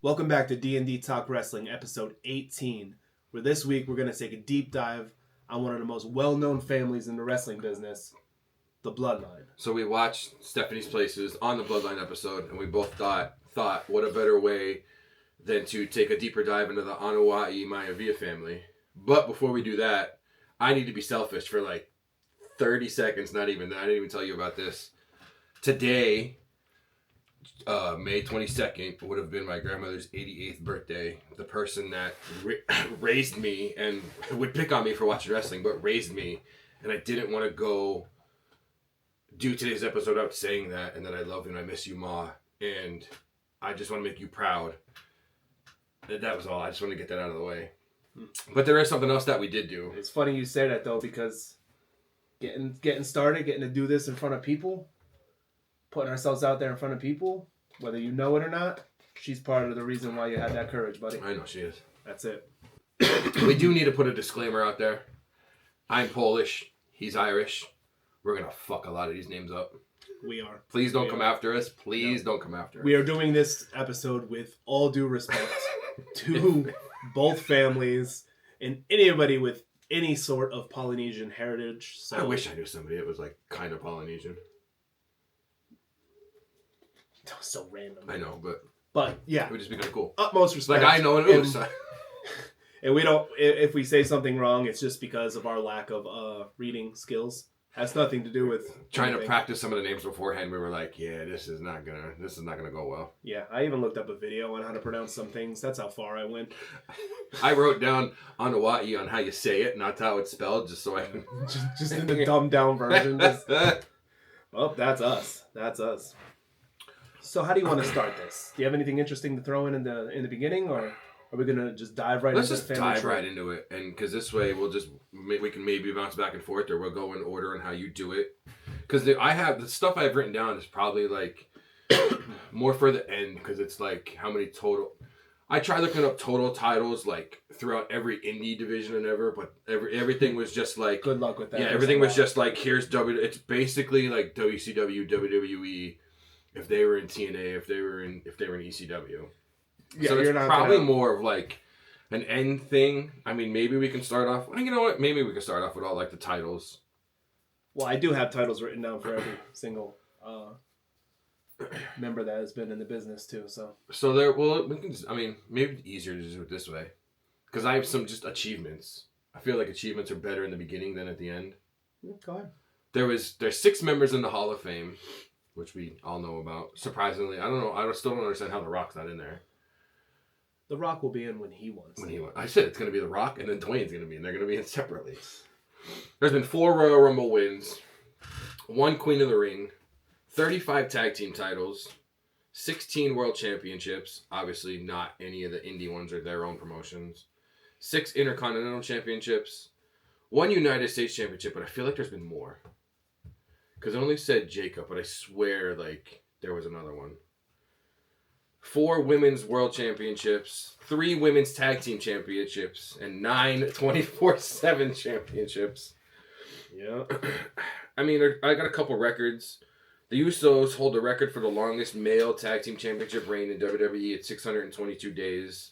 Welcome back to D&D Talk Wrestling, episode 18, where this week we're going to take a deep dive on one of the most well-known families in the wrestling business, the Bloodline. So we watched Stephanie's Places on the Bloodline episode, and we both thought, what a better way than to take a deeper dive into the Anoa'i Maivia family. But before we do that, I need to be selfish for like 30 seconds, not even that. I didn't even tell you about this. Today, May 22nd, would have been my grandmother's 88th birthday. The person that raised me and would pick on me for watching wrestling, but raised me. And I didn't want to go do today's episode out saying that, and that I love you and I miss you, Ma. And I just want to make you proud. That was all. I just want to get that out of the way. But there is something else that we did do. It's funny you say that, though, because getting started, getting to do this in front of people, putting ourselves out there in front of people, whether you know it or not, she's part of the reason why you had that courage, buddy. I know she is. That's it. We do need to put a disclaimer out there. I'm Polish. He's Irish. We're going to fuck a lot of these names up. We are. Please don't come after us. Please don't come after us. We are doing this episode with all due respect to both families and anybody with any sort of Polynesian heritage. So I wish I knew somebody that was like kind of Polynesian. That was so random. I know, but yeah, it would just be kind of cool. Utmost respect. Like I know it. And we don't. If we say something wrong, it's just because of our lack of reading skills. Has nothing to do with trying to practice some of the names beforehand. We were like, yeah, this is not gonna go well. Yeah, I even looked up a video on how to pronounce some things. That's how far I went. I wrote down Anoa'i on how you say it, not how it's spelled, just so I can just in the dumbed down version. Well, that's us. That's us. So how do you want to start this? Do you have anything interesting to throw in the beginning, or are we gonna just dive right into it? Let's just dive right into it, and because this way we can maybe bounce back and forth, or we'll go in order on how you do it. Because I have the stuff I've written down is probably like more for the end, because it's like how many total. I tried looking up total titles like throughout every indie division and ever, but everything was just like good luck with that. Yeah, everything was just like here's It's basically like WCW, WWE, if they were in TNA, if they were in ECW. Yeah, so it's probably more of like an end thing. I mean, maybe we can start off. You know what? Maybe we can start off with all like the titles. Well, I do have titles written down for every single member that has been in the business too. So there. Well, we can. I mean, maybe it's easier to do it this way, because I have some just achievements. I feel like achievements are better in the beginning than at the end. Go ahead. There's 6 members in the Hall of Fame, which we all know about. Surprisingly, I don't know. I still don't understand how The Rock's not in there. The Rock will be in when he wants. I said it's going to be The Rock, and then Dwayne's going to be in. They're going to be in separately. There's been 4 Royal Rumble wins, 1 Queen of the Ring, 35 tag team titles, 16 World Championships. Obviously, not any of the indie ones or their own promotions. 6 Intercontinental Championships, 1 United States Championship, but I feel like there's been more. Because it only said Jacob, but I swear like there was another one. 4 Women's World Championships, 3 Women's Tag Team Championships, and 9 24/7 Championships. Yeah. I mean, I got a couple records. The Usos hold the record for the longest male Tag Team Championship reign in WWE at 622 days.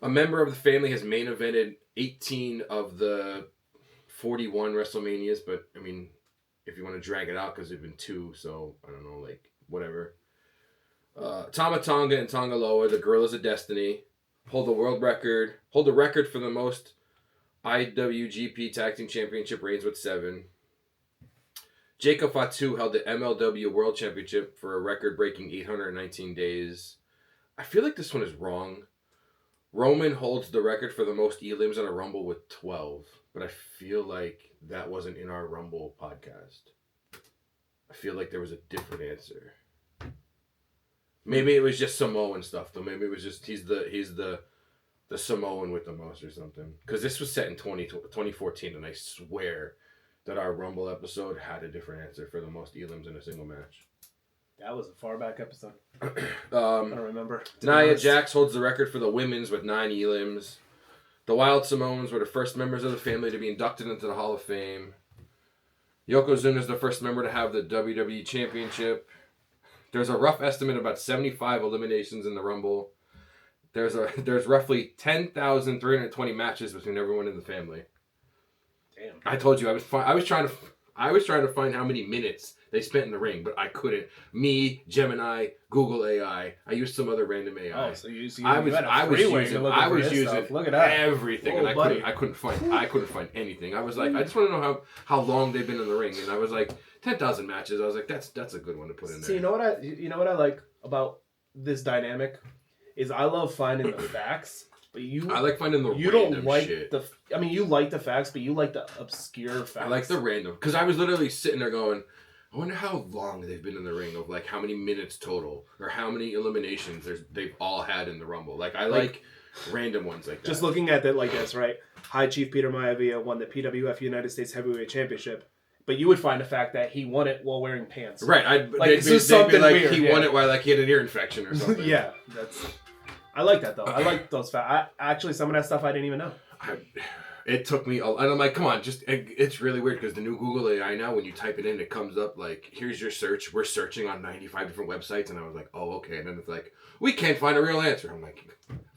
A member of the family has main evented 18 of the 41 WrestleManias, but, I mean, if you want to drag it out, because there have been 2, so, I don't know, like, whatever. Tama Tonga and Tonga Loa, the Gorillas of Destiny, hold the record for the most IWGP Tag Team Championship reigns with 7. Jacob Fatu held the MLW World Championship for a record-breaking 819 days. I feel like this one is wrong. Roman holds the record for the most elims in a Rumble with 12, but I feel like that wasn't in our Rumble podcast. I feel like there was a different answer. Maybe it was just Samoan stuff, though. Maybe it was just he's the Samoan with the most or something. Because this was set in 2014, and I swear that our Rumble episode had a different answer for the most elims in a single match. That was a far back episode. I Um, don't remember. Nia Jax holds the record for the women's with 9 elims. The Wild Samoans were the first members of the family to be inducted into the Hall of Fame. Yokozuna is the first member to have the WWE Championship. There's a rough estimate of about 75 eliminations in the Rumble. There's roughly 10,320 matches between everyone in the family. Damn. I told you I was trying to find how many minutes they spent in the ring, but I couldn't. Me, Gemini, Google AI. I used some other random AI. Oh, so you I was using Look at that. everything, Whoa, and I couldn't find anything. I was like, I just want to know how long they've been in the ring, and I was like, 10,000 matches. I was like, that's a good one to put in there. See, you know what I like about this dynamic is I love finding the facts, but I like finding the you random don't like shit. you like the facts, but you like the obscure facts. I like the random because I was literally sitting there going, I wonder how long they've been in the ring, of like how many minutes total, or how many eliminations they've all had in the Rumble. Like I like random ones like that. Just looking at it like this, right? High Chief Peter Maivia won the PWF United States Heavyweight Championship, but you would find the fact that he won it while wearing pants. Right. They'd be like, weird, he won it while like he had an ear infection or something. Yeah, I like that though. I like those facts. Actually, some of that stuff I didn't even know. It took me, and I'm like, come on, it's really weird because the new Google AI now, when you type it in, it comes up like, here's your search. We're searching on 95 different websites, and I was like, oh, okay. And then it's like, we can't find a real answer. I'm like,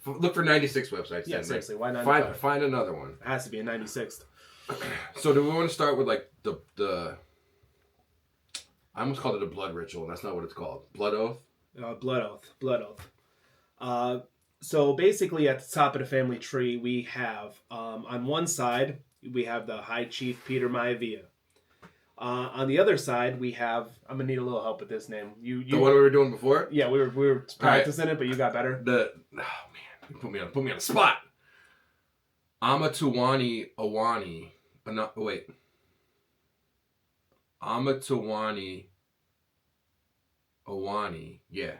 look for 96 websites. Yeah, then. seriously, why 95? Find another one. It has to be a 96th. So do we want to start with like the I almost called it a blood ritual, and that's not what it's called. Blood oath? Blood oath. So basically at the top of the family tree, we have, on one side, we have the High Chief Peter Maivia. On the other side, we have, I'm going to need a little help with this name. The one we were doing before? Yeah, we were practicing it, but you got better. Oh man, you put me on the spot. Amatuwani Awani. Wait. Amatuwani Awani. Yeah.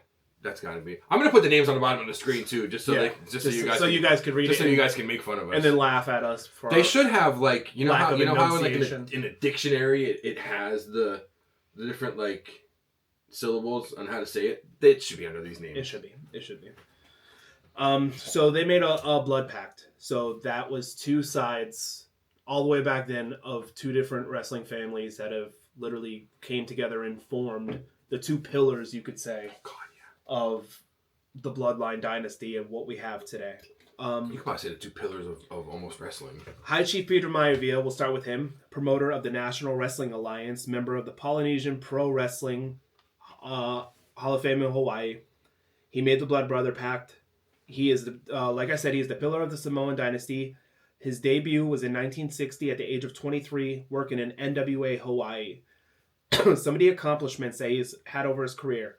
That's gotta be. I'm gonna put the names on the bottom of the screen too, so you guys can read it, so you guys can make fun of us and then laugh at us. They should have like how like in a dictionary it has the different like syllables on how to say it. It should be under these names. It should be. So they made a blood pact. So that was two sides, all the way back then, of two different wrestling families that have literally came together and formed the two pillars, you could say. Of the Bloodline dynasty and what we have today. You could probably say the two pillars of almost wrestling. High Chief Peter Maivia, we'll start with him. Promoter of the National Wrestling Alliance, member of the Polynesian Pro Wrestling Hall of Fame in Hawaii. He made the Blood Brother Pact. He is, like I said, he is the pillar of the Samoan dynasty. His debut was in 1960 at the age of 23, working in NWA Hawaii. Some of the accomplishments that he's had over his career.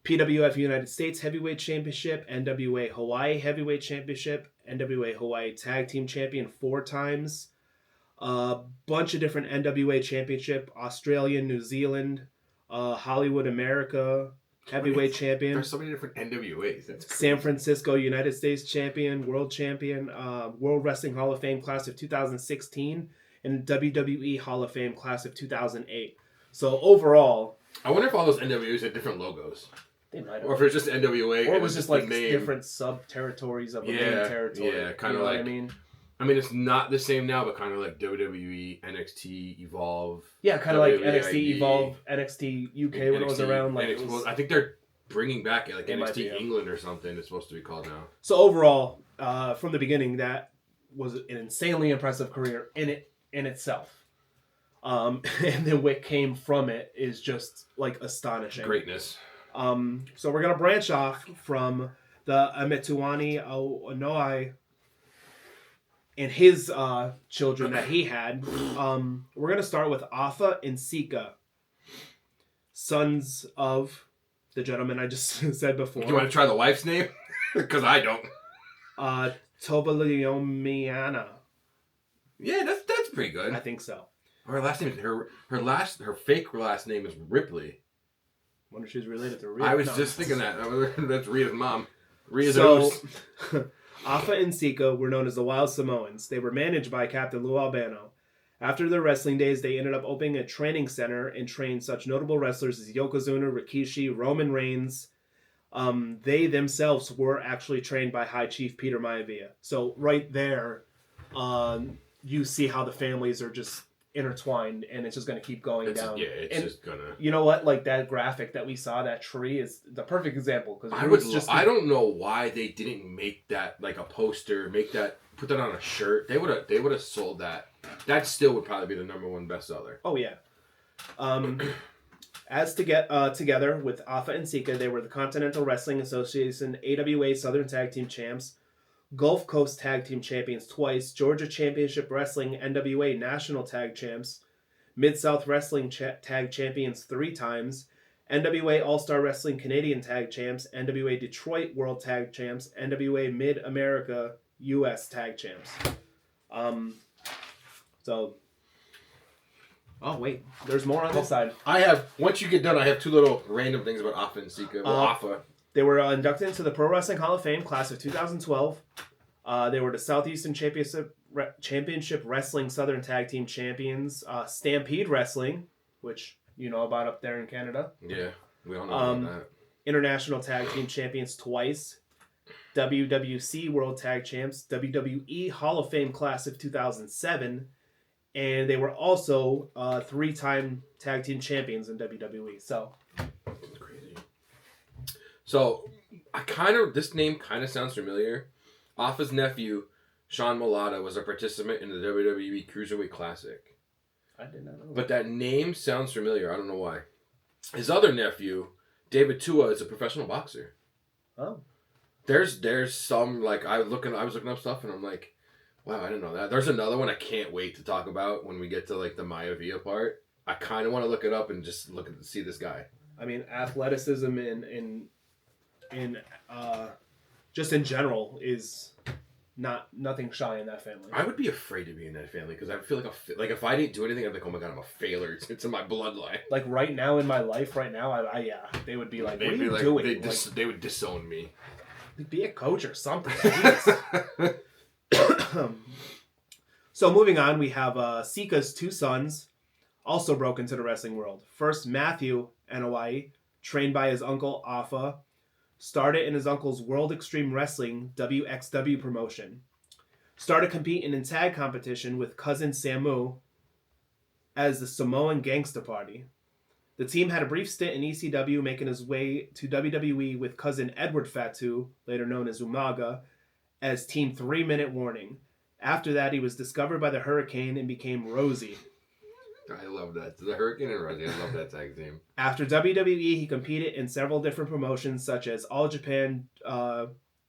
PWF United States Heavyweight Championship, NWA Hawaii Heavyweight Championship, NWA Hawaii Tag Team Champion 4 times, a bunch of different NWA Championship, Australia, New Zealand, Hollywood, America Heavyweight Champion. There's so many different NWAs. That's crazy. San Francisco United States Champion, World Champion, World Wrestling Hall of Fame Class of 2016, and WWE Hall of Fame Class of 2008. So overall, I wonder if all those NWAs had different logos. They might have. Or if it's just NWA. Or it was just like different sub-territories of the main territory. Yeah, kind of like... I mean, it's not the same now, but kind of like WWE, NXT, Evolve. Yeah, kind of like NXT, Evolve, NXT UK when it was around. Like I think they're bringing back like NXT England or something. It's supposed to be called now. So overall, from the beginning, that was an insanely impressive career in itself. And then what came from it is just like astonishing. Greatness. So we're going to branch off from the Ametuani Onoai and his children that he had. We're going to start with Afa and Sika, sons of the gentleman I just said before. Do you want to try the wife's name? Because I don't. Tobaliomiana. Yeah, that's pretty good. I think so. Her last name, her fake last name is Ripley. Wonder if she's related to Rhea. I was just thinking that. That's Rhea's mom. Rhea's host. Afa and Sika were known as the Wild Samoans. They were managed by Captain Lou Albano. After their wrestling days, they ended up opening a training center and trained such notable wrestlers as Yokozuna, Rikishi, Roman Reigns. They themselves were actually trained by High Chief Peter Maivia. So right there, you see how the families are just intertwined, and it's just going to keep going down. Yeah, it's and just gonna. You know what? Like that graphic that we saw, that tree is the perfect example. Because I don't know why they didn't make that like a poster, put that on a shirt. They would have sold that. That still would probably be the #1 bestseller. Oh yeah. As to get together with Alpha and Sika, they were the Continental Wrestling Association AWA Southern Tag Team Champs, Gulf Coast Tag Team Champions twice, Georgia Championship Wrestling NWA National Tag Champs, Mid-South Wrestling Tag Champions 3 times, NWA All-Star Wrestling Canadian Tag Champs, NWA Detroit World Tag Champs, NWA Mid-America US Tag Champs. Oh, wait. There's more on this side. Once you get done, I have 2 little random things about Alpha and Sika. Well, Alpha. They were inducted into the Pro Wrestling Hall of Fame class of 2012. They were the Southeastern Championship Wrestling Southern Tag Team Champions. Stampede Wrestling, which you know about up there in Canada. Yeah, we all know about that. International Tag Team Champions twice. WWC World Tag Champs. WWE Hall of Fame class of 2007. And they were also 3-time tag team champions in WWE. So that's crazy. So this name kind of sounds familiar. Alpha's nephew, Sean Malata, was a participant in the WWE Cruiserweight Classic. I did not know. But that name sounds familiar. I don't know why. His other nephew, David Tua, is a professional boxer. Oh. There's some like I was looking up stuff and I'm like, wow, I didn't know that. There's another one I can't wait to talk about when we get to like the Maivia part. I kind of want to look it up and just see this guy. I mean, athleticism in just in general is nothing shy in that family. I would be afraid to be in that family because I feel like if I didn't do anything, I'd be like, oh my god, I'm a failure. It's in my bloodline. Like right now in my life, I they would be like, what are you doing? They would disown me. Be a coach or something. So moving on, we have Sika's 2 sons also broke into the wrestling world. First, Matthew Anoa'i, trained by his uncle Alpha, started in his uncle's World Extreme Wrestling WXW promotion. Started competing in tag competition with cousin Samu as the Samoan Gangsta Party. The team had a brief stint in ECW, making his way to WWE with cousin Edward Fatu, later known as Umaga, as Team 3 Minute Warning. After that, he was discovered by the Hurricane and became Rosie. I love that. The Hurricane and Rosie. I love that tag team. After WWE, he competed in several different promotions such as All Japan,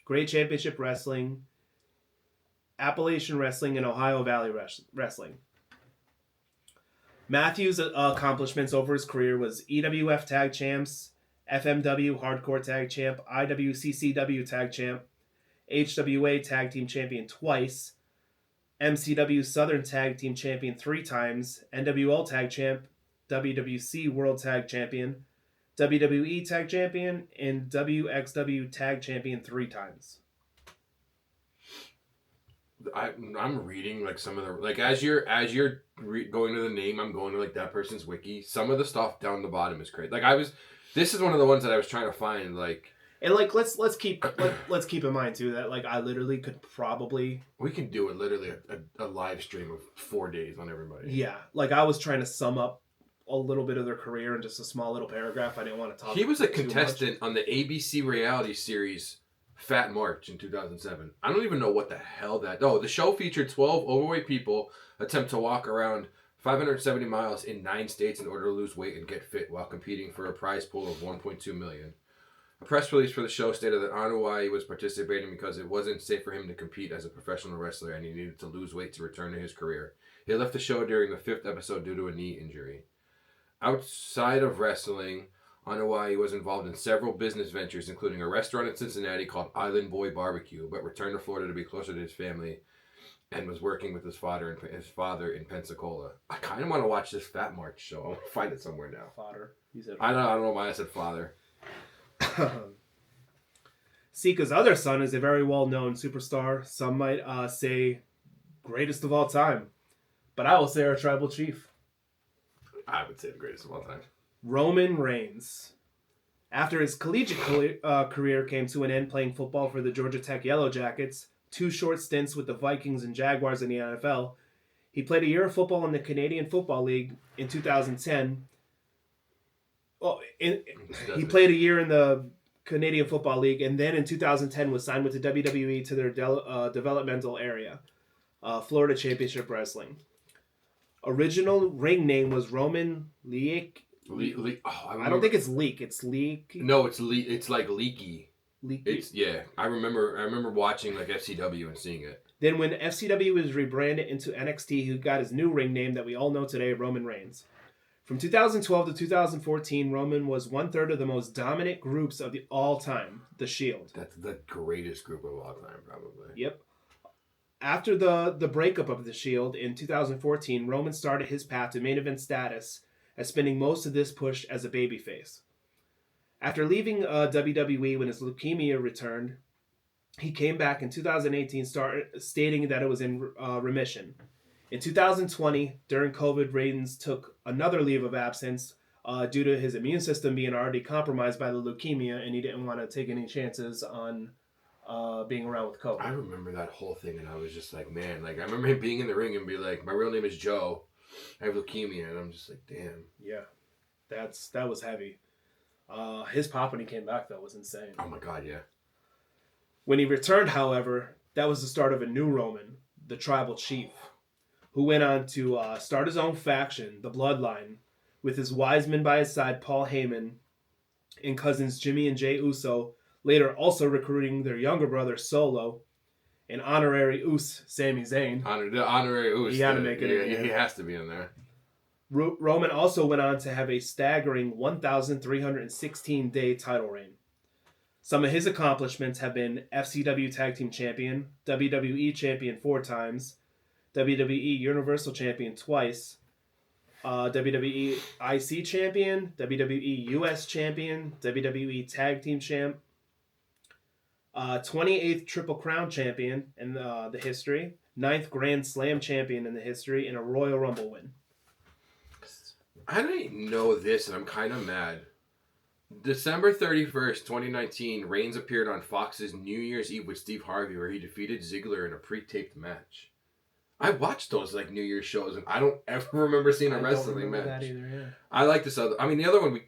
Great Championship Wrestling, Appalachian Wrestling, and Ohio Valley Wrestling. Matthews' accomplishments over his career was EWF Tag Champs, FMW Hardcore Tag Champ, IWCCW Tag Champ, HWA Tag Team Champion twice, MCW Southern Tag Team Champion 3 times, NWL Tag Champ, WWC World Tag Champion, WWE Tag Champion, and WXW Tag Champion 3 times. I'm reading like some of the like as you're going to the name, I'm going to like that person's wiki. Some of the stuff down the bottom is crazy. Like this is one of the ones that I was trying to find like. And like let's keep in mind too that like I literally could probably we can do it literally a live stream of 4 days on everybody. Yeah, like I was trying to sum up a little bit of their career in just a small little paragraph. I didn't want to talk. He was a contestant on the ABC reality series Fat March in 2007. I don't even know what the hell that. Oh, the show featured 12 overweight people attempt to walk around 570 miles in 9 states in order to lose weight and get fit while competing for a prize pool of $1.2 million. A press release for the show stated that Anoa'i was participating because it wasn't safe for him to compete as a professional wrestler and he needed to lose weight to return to his career. He left the show during the 5th episode due to a knee injury. Outside of wrestling, Anoa'i was involved in several business ventures, including a restaurant in Cincinnati called Island Boy Barbecue, but returned to Florida to be closer to his family and was working with his father in Pensacola. I kind of want to watch this Fat March show. I want to find it somewhere now. Father. You said I don't know why I said father. Sika's other son is a very well-known superstar. Some might say greatest of all time. but I will say our tribal chief, I would say the greatest of all time. Roman Reigns. After his collegiate career came to an end playing football for the Georgia Tech Yellow Jackets, 2 short stints with the Vikings and Jaguars in the NFL, he played a year of football in the Canadian Football League in 2010. He played a year in the Canadian Football League, and then in 2010 was signed with the WWE to their developmental area, Florida Championship Wrestling. Original ring name was Roman Leak. I don't think it's Leak. It's Leak. No, it's like Leaky. Leaky. I remember watching like FCW and seeing it. Then when FCW was rebranded into NXT, he got his new ring name that we all know today, Roman Reigns. From 2012 to 2014, Roman was 1/3 of the most dominant groups of the all time, The Shield. That's the greatest group of all time, probably. Yep. After the breakup of The Shield in 2014, Roman started his path to main event status, as spending most of this push as a babyface. After leaving WWE when his leukemia returned, he came back in 2018 stating that it was in remission. In 2020, during COVID, Reigns took another leave of absence due to his immune system being already compromised by the leukemia, and he didn't want to take any chances on being around with COVID. I remember that whole thing, and I was just like, man, like I remember him being in the ring and be like, my real name is Joe. I have leukemia, and I'm just like, damn. Yeah, that was heavy. His pop when he came back, though, was insane. Oh my God, yeah. When he returned, however, that was the start of a new Roman, the Tribal Chief, who went on to start his own faction, the Bloodline, with his wise men by his side, Paul Heyman, and cousins Jimmy and Jay Uso, later also recruiting their younger brother, Solo, and honorary Us, Sami Zayn. The honorary Us. He had to make it in. He has to be in there. Roman also went on to have a staggering 1,316-day title reign. Some of his accomplishments have been FCW Tag Team Champion, WWE Champion 4 times, WWE Universal Champion twice, WWE IC Champion, WWE US Champion, WWE Tag Team Champ, 28th Triple Crown Champion in the history, 9th Grand Slam Champion in the history, and a Royal Rumble win. I didn't know this, and I'm kind of mad. December 31st, 2019, Reigns appeared on Fox's New Year's Eve with Steve Harvey, where he defeated Ziggler in a pre-taped match. I watched those like New Year's shows, and I don't ever remember seeing a wrestling match. That either, yeah. I like this other. I mean,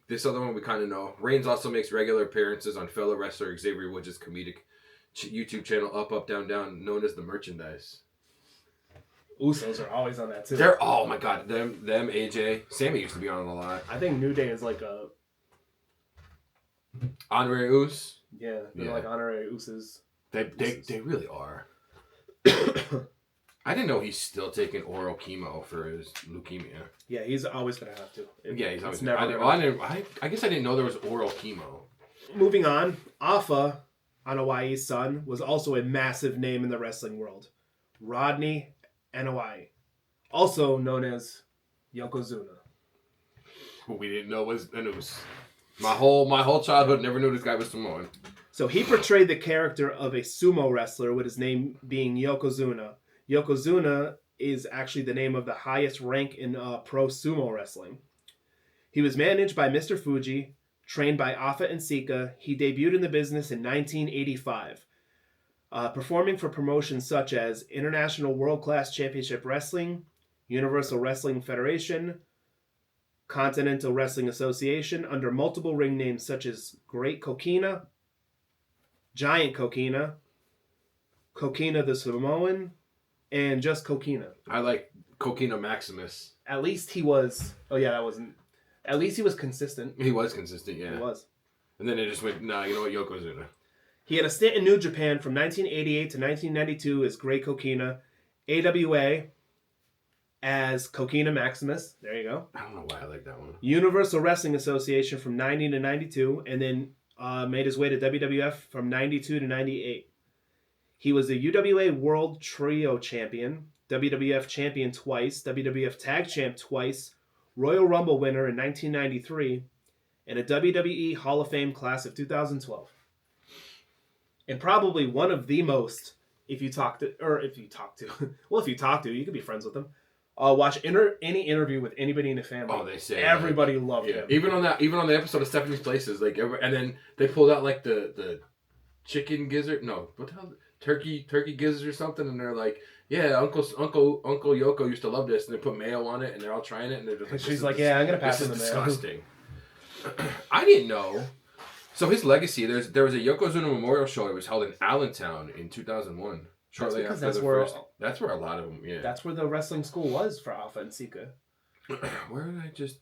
this other one we kind of know. Reigns also makes regular appearances on fellow wrestler Xavier Woods' comedic YouTube channel Up Up Down Down, known as The Merchandise. Usos are always on that too. Oh my God, them AJ, Sammy used to be on it a lot. I think New Day is like a honorary Us. Yeah, they're like honorary Usos. They really are. I didn't know he's still taking oral chemo for his leukemia. Yeah, he's always gonna have to. He's always I guess I didn't know there was oral chemo. Moving on, Alpha Anoa'i's son was also a massive name in the wrestling world. Rodney Anoa'i, also known as Yokozuna. Who we didn't know was an Us. My whole childhood never knew this guy was Samoan. So he portrayed the character of a sumo wrestler with his name being Yokozuna. Yokozuna is actually the name of the highest rank in pro sumo wrestling. He was managed by Mr. Fuji, trained by Afa and Sika. He debuted in the business in 1985, performing for promotions such as International World Class Championship Wrestling, Universal Wrestling Federation, Continental Wrestling Association, under multiple ring names such as Great Coquina, Giant Coquina, Coquina the Samoan, and just Coquina. I like Coquina Maximus. At least he was... Oh yeah, that wasn't... At least he was consistent. He was consistent, yeah. He was. And then it just went, nah, you know what, Yokozuna. He had a stint in New Japan from 1988 to 1992 as Great Coquina, AWA as Coquina Maximus. There you go. I don't know why I like that one. Universal Wrestling Association from 90 to 92, and then made his way to WWF from 92 to 98. He was the UWA World Trio Champion, WWF Champion twice, WWF Tag Champ twice, Royal Rumble winner in 1993, and a WWE Hall of Fame class of 2012. And probably one of the most, if you talk to, you could be friends with him, Watch any interview with anybody in the family. Oh, they say everybody loved him. Even on the episode of Stephanie's Places, like, and then they pulled out like the chicken gizzard. No, what the hell? Turkey gizzard or something, and they're like, yeah, Uncle Yoko used to love this, and they put mayo on it, and they're all trying it, and they're just like, she's like, yeah, I'm gonna pass him the mayo. Disgusting. I didn't know. So his legacy, there was a Yokozuna memorial show. It was held in Allentown in 2001. Shortly after that's where a lot of them. Yeah, that's where the wrestling school was for Alpha and Sika. Where did I just?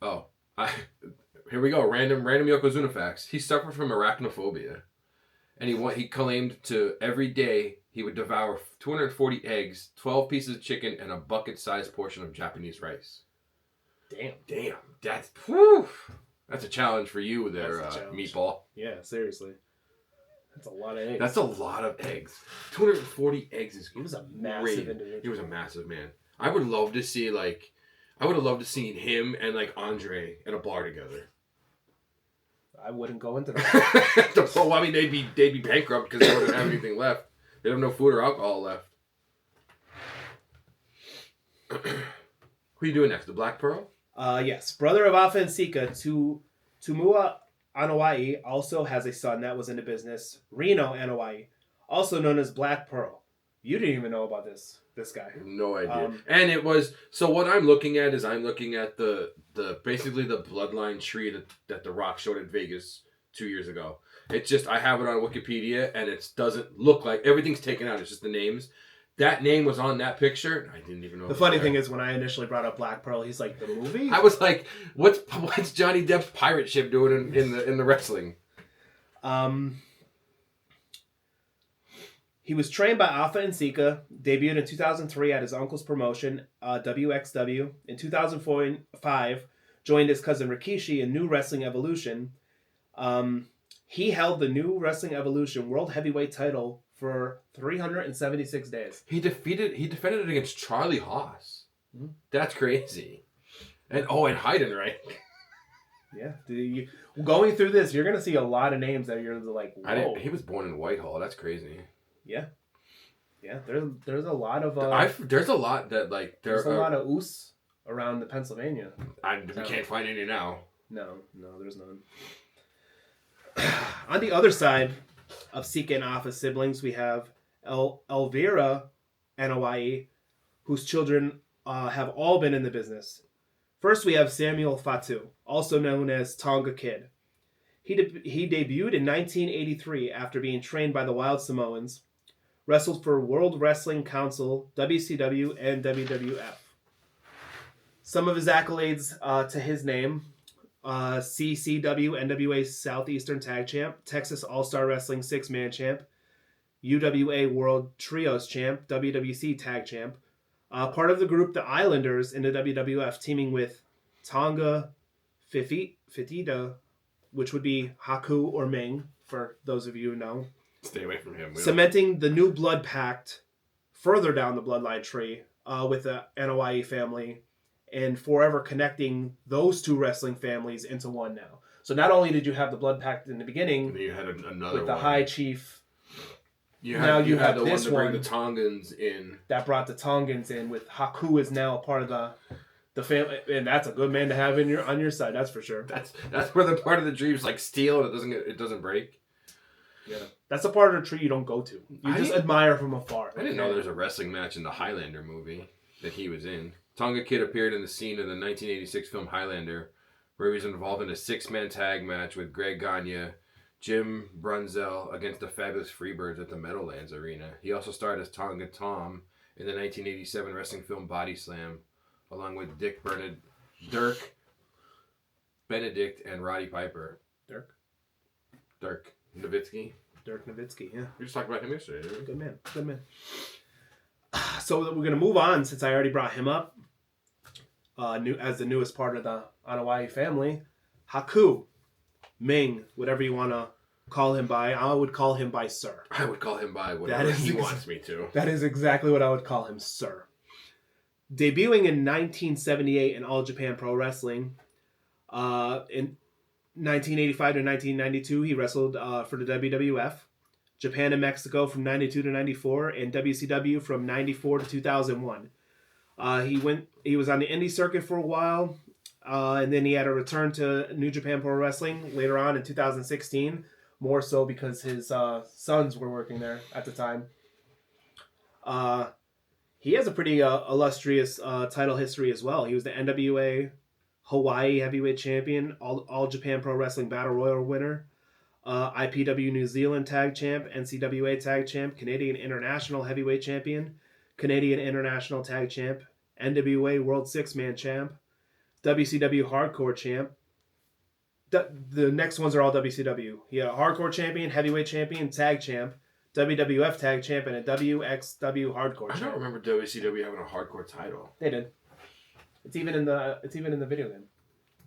Here we go. Random Yokozuna facts. He suffered from arachnophobia, and he claimed to every day he would devour 240 eggs, 12 pieces of chicken, and a bucket-sized portion of Japanese rice. Damn. That's whew. That's a challenge for you there, Meatball. Yeah, seriously. That's a lot of eggs. That's a lot of eggs. 240 eggs is He was a massive individual. He was a massive man. I would love to see, like... I would have loved to see him and, like, Andre in a bar together. I wouldn't go into that. Well, I mean, they'd be bankrupt because they wouldn't have anything left. They'd have no food or alcohol left. Who are you doing next? The Black Pearl? Yes. Brother of Alpha and Sika, Tumua Anawai also has a son that was in the business, Reno Anawai, also known as Black Pearl. You didn't even know about this guy. No idea. And it was, so what I'm looking at is the basically the bloodline tree that The Rock showed at Vegas 2 years ago. It's just, I have it on Wikipedia and it doesn't look like, everything's taken out. It's just the names. That name was on that picture. I didn't even know. The funny thing is, when I initially brought up Black Pearl, he's like, the movie? I was like, what's Johnny Depp's pirate ship doing in the wrestling? He was trained by Alpha and Sika, debuted in 2003 at his uncle's promotion, WXW. In 2005, joined his cousin Rikishi in New Wrestling Evolution. He held the New Wrestling Evolution World Heavyweight title for 376 days. He defended it against Charlie Haas. Mm-hmm. That's crazy. And Heidenreich. Yeah. Going through this, you're going to see a lot of names that you're like, whoa. He was born in Whitehall. That's crazy. Yeah. Yeah, there's a lot of... there's a lot that, like... There's a lot of oos around the Pennsylvania. We can't find any now. No, there's none. On the other side of Sika and Alpha siblings, we have Elvira Anawai, whose children have all been in the business. First, we have Samuel Fatu, also known as Tonga Kid. He debuted in 1983 after being trained by the Wild Samoans, wrestled for World Wrestling Council, WCW, and WWF. Some of his accolades to his name: CCW NWA Southeastern Tag Champ, Texas All-Star Wrestling 6-Man Champ, UWA World Trios Champ, WWC Tag Champ, part of the group The Islanders in the WWF, teaming with Tonga Fifita, which would be Haku or Ming, for those of you who know. Stay away from him. Cementing the new blood pact further down the bloodline tree with the Anawai family, and forever connecting those two wrestling families into one now. So not only did you have the blood pact in the beginning, you had another with the High Chief. You had the one to bring the Tongans in. That brought the Tongans in, with Haku is now part of the family, and that's a good man to have on your side. That's for sure. That's where the part of the dream's like steel and it doesn't break. Yeah, that's a part of the tree you don't go to. You just admire from afar. I didn't know there was a wrestling match in the Highlander movie that he was in. Tonga Kid appeared in the scene of the 1986 film Highlander, where he was involved in a 6-man tag match with Greg Gagne, Jim Brunzell against the Fabulous Freebirds at the Meadowlands Arena. He also starred as Tonga Tom in the 1987 wrestling film Body Slam, along with Dirk Benedict, and Roddy Piper. Dirk Nowitzki. Dirk Nowitzki, yeah. We just talked about him yesterday, didn't we? Good man. So we're going to move on, since I already brought him up. As the newest part of the Anawai family, Haku, Ming, whatever you want to call him by. I would call him by Sir. I would call him by whatever he wants me to. That is exactly what I would call him, Sir. Debuting in 1978 in All Japan Pro Wrestling, in 1985 to 1992, he wrestled for the WWF, Japan and Mexico from 92 to 94, and WCW from 94 to 2001. He was on the indie circuit for a while, and then he had a return to New Japan Pro Wrestling later on in 2016. More so because his sons were working there at the time. He has a pretty illustrious title history as well. He was the NWA Hawaii Heavyweight Champion, All Japan Pro Wrestling Battle Royal winner, IPW New Zealand Tag Champ, NCWA Tag Champ, Canadian International Heavyweight Champion, Canadian International Tag Champ, NWA World Six-Man Champ, WCW Hardcore Champ. The next ones are all WCW. He had a Hardcore Champion, Heavyweight Champion, Tag Champ, WWF Tag Champ, and a WXW Hardcore Champ. I don't remember WCW having a hardcore title. They did. It's even in the video game.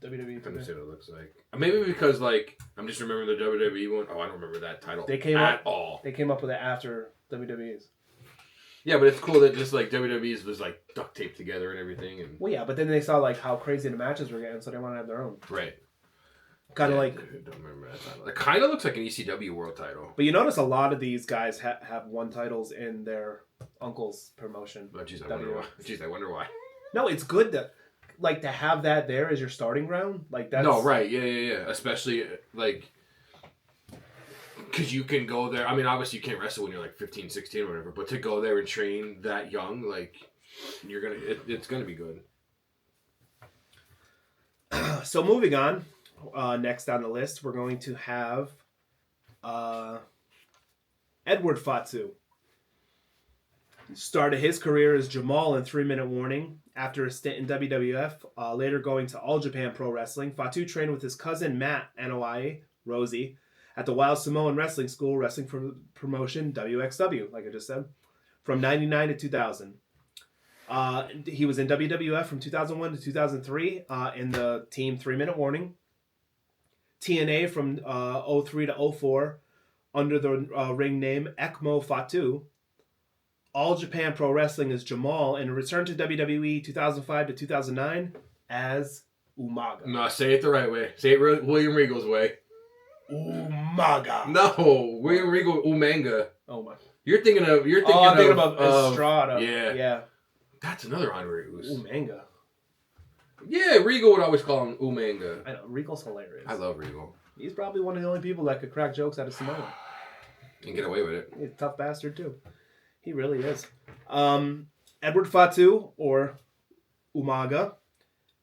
WWE. Let me see what it looks like. Maybe because I'm just remembering the WWE one. Oh, I don't remember that title. They came at up, all. They came up with it after WWE's. Yeah, but it's cool that just WWE's was duct taped together and everything. And well, yeah, but then they saw how crazy the matches were getting, so they want to have their own. Right. Kind of I don't remember that title. It kind of looks like an ECW world title. But you notice a lot of these guys have won titles in their uncle's promotion. Oh, jeez, I wonder why. No, it's good to have that there as your starting ground. That's... No, right. Yeah. Especially, because you can go there. I mean, obviously you can't wrestle when you're 15, 16 or whatever, but to go there and train that young, it's going to be good. So moving on. Next on the list, we're going to have Edward Fatu. Started his career as Jamal in 3 Minute Warning after a stint in WWF, later going to All Japan Pro Wrestling. Fatu trained with his cousin Matt Anoa'i, Rosie, at the Wild Samoan Wrestling School, wrestling for promotion WXW, like I just said, from 99 to 2000. He was in WWF from 2001 to 2003 in the Team 3 Minute Warning. TNA from 03 to 04 under the ring name ECMO Fatu. All Japan Pro Wrestling as Jamal, and returned to WWE 2005 to 2009 as Umaga. No, say it the right way. Say it William Regal's way. Umaga. No, William Regal Umanga. Oh my. I'm thinking of Estrada. Yeah. That's another honorary Uso. Umanga. Yeah, Regal would always call him Umanga. I know, Regal's hilarious. I love Regal. He's probably one of the only people that could crack jokes out of Samoa. And get away with it. He's a tough bastard, too. He really is. Edward Fatu, or Umaga,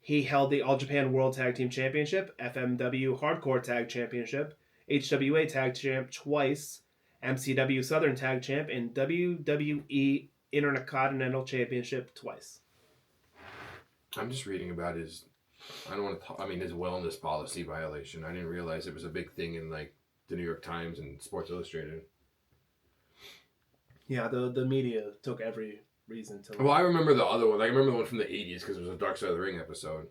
he held the All Japan World Tag Team Championship, FMW Hardcore Tag Championship, HWA Tag Champ twice, MCW Southern Tag Champ, and WWE Intercontinental Championship twice. I'm just reading about his wellness policy violation. I didn't realize it was a big thing in the New York Times and Sports Illustrated. Yeah, the media took every reason to... Well, I remember the other one. I remember the one from the 80s because it was a Dark Side of the Ring episode.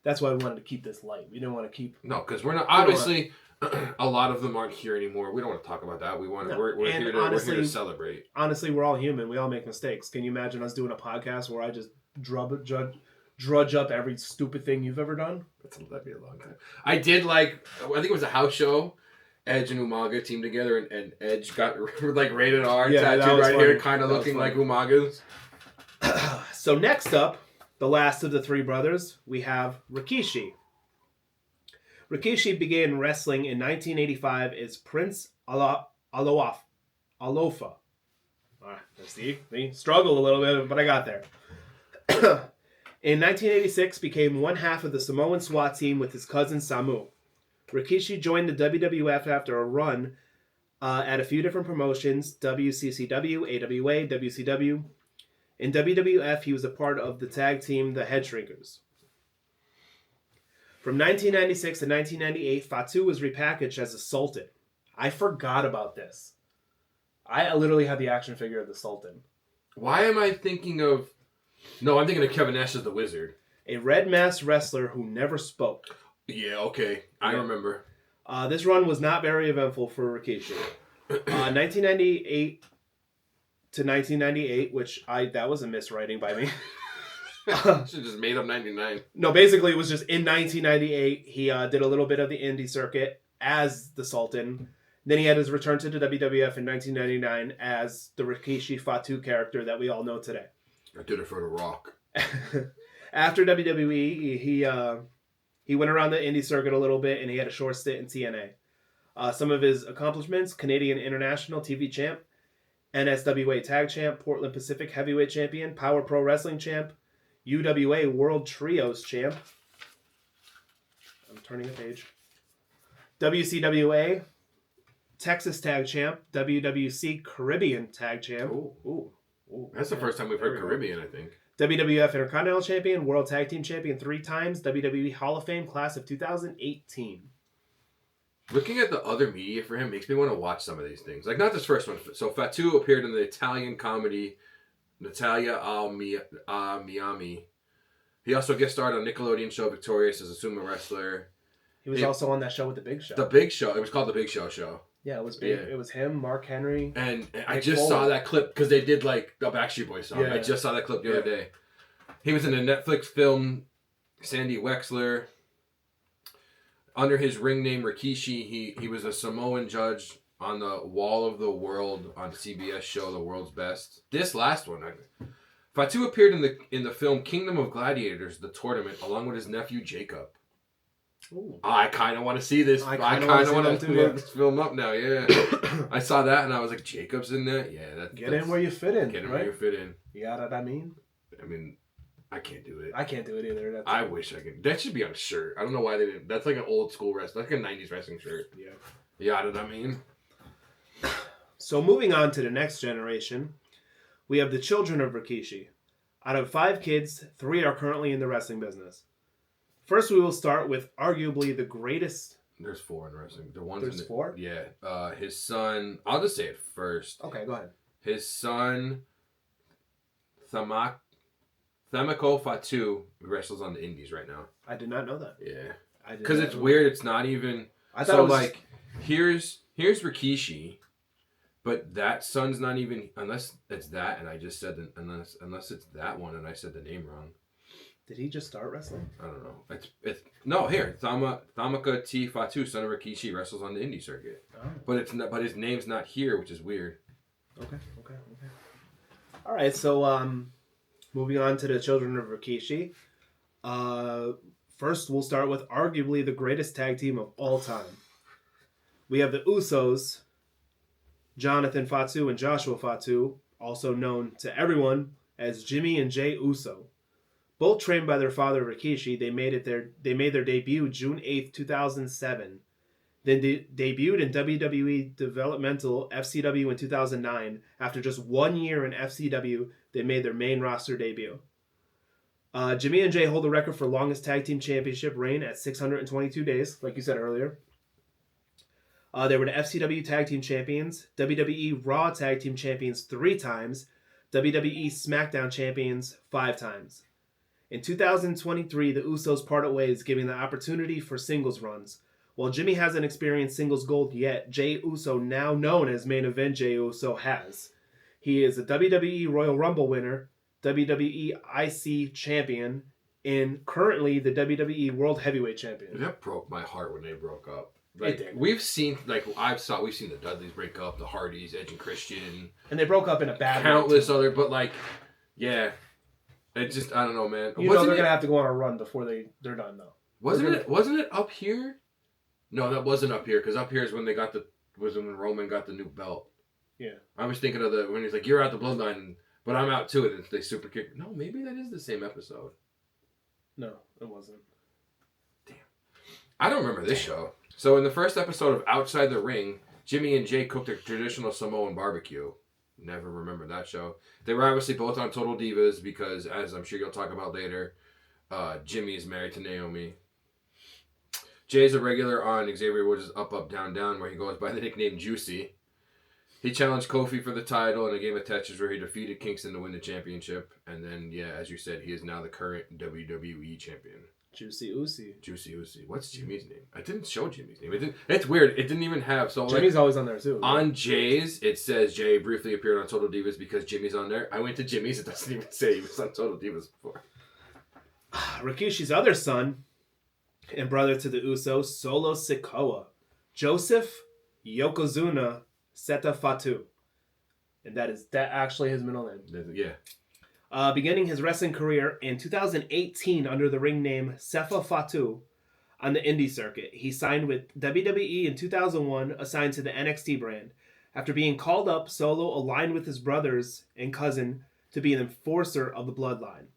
That's why we wanted to keep this light. We didn't want to keep... No, because we're not... Obviously, a lot of them aren't here anymore. We don't want to talk about that. We're here to celebrate. Honestly, we're all human. We all make mistakes. Can you imagine us doing a podcast where I just drudge up every stupid thing you've ever done? That'd be a long time. I did I think it was a house show. Edge and Umaga teamed together, and Edge got rated R tattooed right here, kind of looking like Umaga's. So next up, the last of the three brothers, we have Rikishi. Rikishi began wrestling in 1985 as Prince Alofa. See, we struggled a little bit, but I got there. In 1986, became one half of the Samoan SWAT team with his cousin Samu. Rikishi joined the WWF after a run at a few different promotions, WCCW, AWA, WCW. In WWF, he was a part of the tag team, the Head Shrinkers. From 1996 to 1998, Fatu was repackaged as a Sultan. I forgot about this. I literally had the action figure of the Sultan. Why am I thinking of... No, I'm thinking of Kevin Nash as the Wizard. A red masked wrestler who never spoke. Yeah, okay. I remember. This run was not very eventful for Rikishi. 1998 to 1998, which that was a miswriting by me. Should just made up 99. No, basically it was just in 1998, he did a little bit of the indie circuit as the Sultan. Then he had his return to the WWF in 1999 as the Rikishi Fatu character that we all know today. I did it for The Rock. After WWE, he went around the indie circuit a little bit, and he had a short stint in TNA. Some of his accomplishments: Canadian International TV Champ, NSWA Tag Champ, Portland Pacific Heavyweight Champion, Power Pro Wrestling Champ, UWA World Trios Champ. I'm turning a page. WCWA Texas Tag Champ, WWC Caribbean Tag Champ. Ooh. That's the first time we've heard Caribbean, I think. WWF Intercontinental Champion, World Tag Team Champion 3 times, WWE Hall of Fame Class of 2018. Looking at the other media for him makes me want to watch some of these things. Like, not this first one. So, Fatu appeared in the Italian comedy Natalia al Miami. He also guest starred on Nickelodeon show Victorious as a sumo wrestler. He was also on that show with The Big Show. The Big Show. It was called The Big Show Show. Yeah, it was big. Yeah. It was him, Mark Henry. And I just saw that clip because they did like the Backstreet Boys song. Yeah. I just saw that clip the other day. He was in a Netflix film, Sandy Wexler. Under his ring name Rikishi, he was a Samoan judge on the Wall of the World on CBS show The World's Best. This last one, Fatu appeared in the film Kingdom of Gladiators, the tournament, along with his nephew Jacob. Ooh. I kind of want to see this. I kind of want to look this film up now. Yeah, I saw that and I was like, Jacob's in there. Yeah, get in where you fit in. Get in where you fit in. You got what I mean? I mean, I can't do it. I can't do it either. I wish I could. That should be on a shirt. I don't know why they didn't. That's like an old school wrestling, like a 90s wrestling shirt. Yeah. You got what I mean? So moving on to the next generation, we have the children of Rikishi. Out of 5 kids, 3 are currently in the wrestling business. First, we will start with arguably the greatest. There's 4 in wrestling. There's 4? Yeah. His son, I'll just say it first. Okay, go ahead. His son, Thamiko Fatu, wrestles on the indies right now. I did not know that. Yeah. Because it's weird. It's not even. I thought so, it was... like, here's Rikishi, but that son's not even. Unless it's that, and I just said, unless it's that one, and I said the name wrong. Did he just start wrestling? I don't know. It's no here. Thamika T Fatu, son of Rikishi, wrestles on the indie circuit. Oh. But it's not. But his name's not here, which is weird. Okay. All right. So moving on to the children of Rikishi. First, we'll start with arguably the greatest tag team of all time. We have the Usos, Jonathan Fatu and Joshua Fatu, also known to everyone as Jimmy and Jay Uso. Both trained by their father Rikishi, they made their debut June 8th, 2007. Then debuted in WWE Developmental FCW in 2009. After just 1 year in FCW, they made their main roster debut. Jimmy and Jay hold the record for longest tag team championship reign at 622 days, like you said earlier. They were the FCW Tag Team Champions, WWE Raw Tag Team Champions 3 times, WWE SmackDown Champions 5 times. In 2023, the Usos parted ways, giving the opportunity for singles runs. While Jimmy hasn't experienced singles gold yet, Jay Uso, now known as Main Event Jay Uso, has. He is a WWE Royal Rumble winner, WWE IC champion, and currently the WWE World Heavyweight Champion. That broke my heart when they broke up. We've seen the Dudleys break up, the Hardys, Edge and Christian, and they broke up in a bad countless other, but yeah. It just, I don't know, man. They're going to have to go on a run before they're done, though. Wasn't it up here? No, that wasn't up here, because up here is when when Roman got the new belt. Yeah. I was thinking of when he's like, you're out the bloodline, but I'm out too, and they super kick. No, maybe that is the same episode. No, it wasn't. Damn. I don't remember this show. So in the first episode of Outside the Ring, Jimmy and Jay cooked a traditional Samoan barbecue. Never remember that show. They were obviously both on Total Divas because, as I'm sure you'll talk about later, Jimmy is married to Naomi. Jay's a regular on Xavier Woods' Up, Up, Down, Down, where he goes by the nickname Juicy. He challenged Kofi for the title in a game of Tetris where he defeated Kingston to win the championship. And then, as you said, he is now the current WWE champion. Juicy Uzi. What's Jimmy's name? I didn't show Jimmy's name. It's weird. It didn't even have. So Jimmy's always on there too. On Jay's, it says Jay briefly appeared on Total Divas because Jimmy's on there. I went to Jimmy's. It doesn't even say he was on Total Divas before. Rikishi's other son and brother to the Usos, Solo Sikoa, Joseph Yokozuna Seta Fatu. And that actually his middle name. Yeah. beginning his wrestling career in 2018 under the ring name Sefa Fatu on the indie circuit. He signed with WWE in 2001, assigned to the NXT brand. After being called up, Solo aligned with his brothers and cousin to be an enforcer of the Bloodline.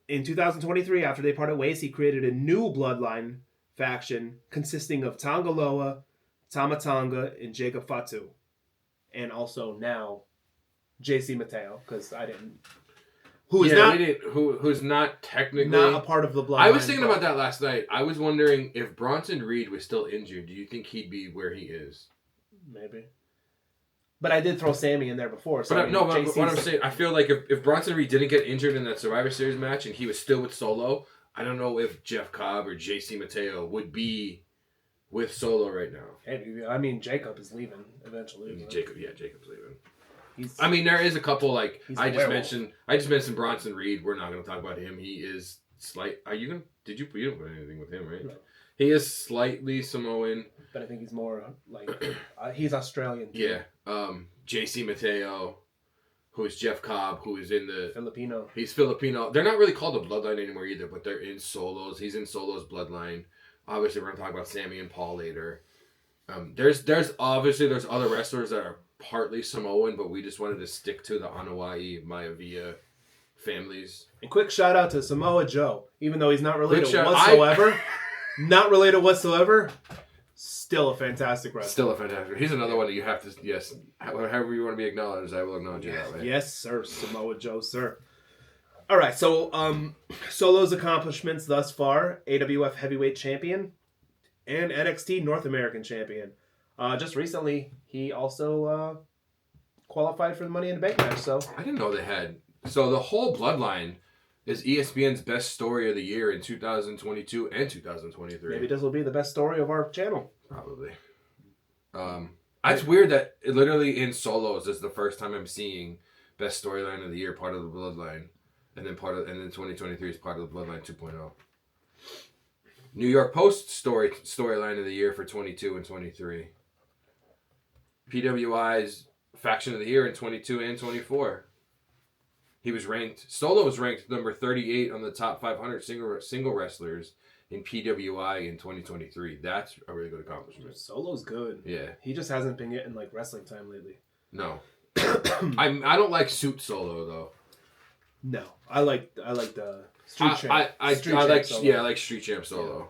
In 2023, after they parted ways, he created a new Bloodline faction consisting of Tangaloa, Tamatanga, and Jacob Fatu. And also now, JC Mateo, because I didn't... Who's not technically... Not a part of the Bloodline. I was thinking about that last night. I was wondering if Bronson Reed was still injured, do you think he'd be where he is? Maybe. But I did throw Sammy in there before. So but what I'm saying, I feel like if Bronson Reed didn't get injured in that Survivor Series match and he was still with Solo, I don't know if Jeff Cobb or JC Mateo would be with Solo right now. Hey, I mean, Jacob is leaving eventually. Jacob's leaving. There is a couple like I just mentioned Bronson Reed. We're not going to talk about him. He is slight. You don't put anything with him, right? No. He is slightly Samoan, but I think he's more like he's Australian. Too. Yeah. JC Mateo, who is Jeff Cobb, who is in the Filipino. He's Filipino. They're not really called the Bloodline anymore either, but they're in Solo's. He's in Solo's Bloodline. Obviously, we're going to talk about Sammy and Paul later. There's other wrestlers that are partly Samoan, but we just wanted to stick to the Anoa'i, Maivia families. And quick shout out to Samoa Joe, even though he's not related whatsoever. Not related whatsoever. Still a fantastic wrestler. He's another one that you have to, yes, however you want to be acknowledged, I will acknowledge you that way. Yes, sir. Samoa Joe, sir. All right, so Solo's accomplishments thus far: AWF Heavyweight Champion and NXT North American Champion. Just recently, he also qualified for the Money in the Bank match. So I didn't know they had. So the whole Bloodline is ESPN's best story of the year in 2022 and 2023. Maybe this will be the best story of our channel. Probably. It's weird that literally in Solos is the first time I'm seeing best storyline of the year, part of the Bloodline, and then 2023 is part of the Bloodline 2.0. New York Post storyline of the year for 22 and 23. PWI's faction of the year in 22 and 24. Solo was ranked number 38 on the top 500 single wrestlers in PWI in 2023. That's a really good accomplishment. Solo's good. Yeah. He just hasn't been getting like wrestling time lately. No. I don't like Suit Solo though. No. I like the Street Champ. I like Street Champ Solo.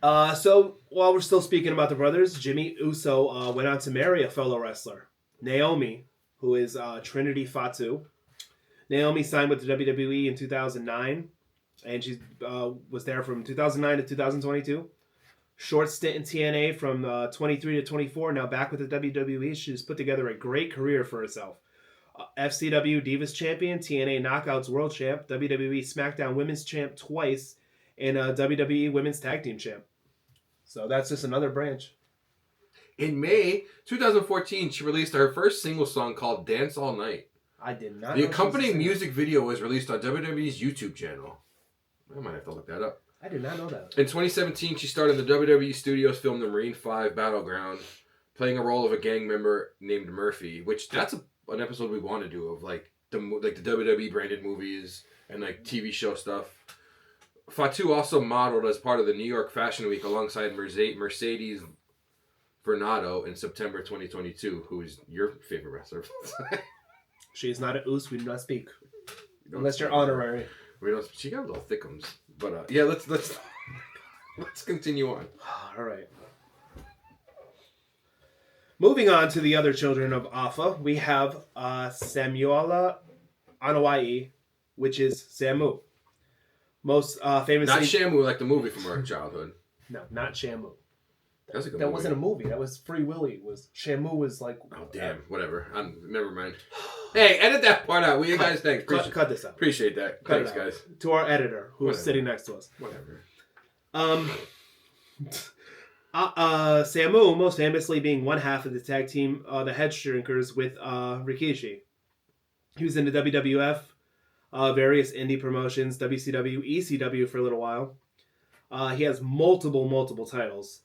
Yeah. So while we're still speaking about the brothers, Jimmy Uso went on to marry a fellow wrestler, Naomi, who is Trinity Fatu. Naomi signed with the WWE in 2009, and she was there from 2009 to 2022. Short stint in TNA from 23 to 24, now back with the WWE. She's put together a great career for herself. FCW Divas Champion, TNA Knockouts World Champ, WWE SmackDown Women's Champ twice, and WWE Women's Tag Team Champ. So that's just another branch. In May 2014, she released her first single song called Dance All Night. I did not. The accompanying music video was released on WWE's YouTube channel. I might have to look that up. I did not know that. In 2017, she started in the WWE studios, filmed the Marine 5 Battleground, playing a role of a gang member named Murphy, which that's an episode we want to do of like the WWE branded movies and like TV show stuff. Fatu also modeled as part of the New York Fashion Week alongside Mercedes Vernado in September 2022, who is your favorite wrestler. She is not a Us. We do not speak unless you're honorary. We don't. She got little thickums, but yeah. Let's continue on. All right. Moving on to the other children of Afa, we have Samuela Anoa'i, which is Samu. Most famously... Not Shamu like the movie from our childhood. No, not Shamu. That wasn't a movie. That was Free Willy. Shamu was like... Oh, damn. Whatever. Never mind. Hey, edit that part out. You guys, thanks. Cut this out. Appreciate that. Thanks, guys. To our editor, who is sitting next to us. Whatever. Samu, most famously being one half of the tag team, the Head Shrinkers with Rikishi. He was in the WWF, various indie promotions, WCW, ECW for a little while. He has multiple titles.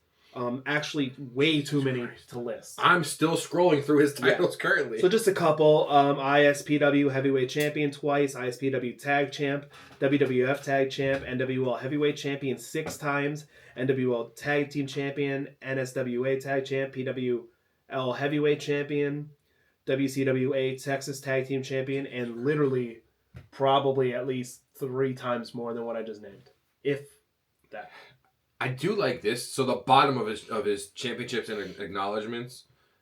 Actually, way too many to list. I'm still scrolling through his titles currently. So just a couple. ISPW Heavyweight Champion twice, ISPW Tag Champ, WWF Tag Champ, NWL Heavyweight Champion 6 times, NWL Tag Team Champion, NSWA Tag Champ, PWL Heavyweight Champion, WCWA Texas Tag Team Champion, and literally probably at least 3 times more than what I just named. If that. I do like this. So the bottom of his championships and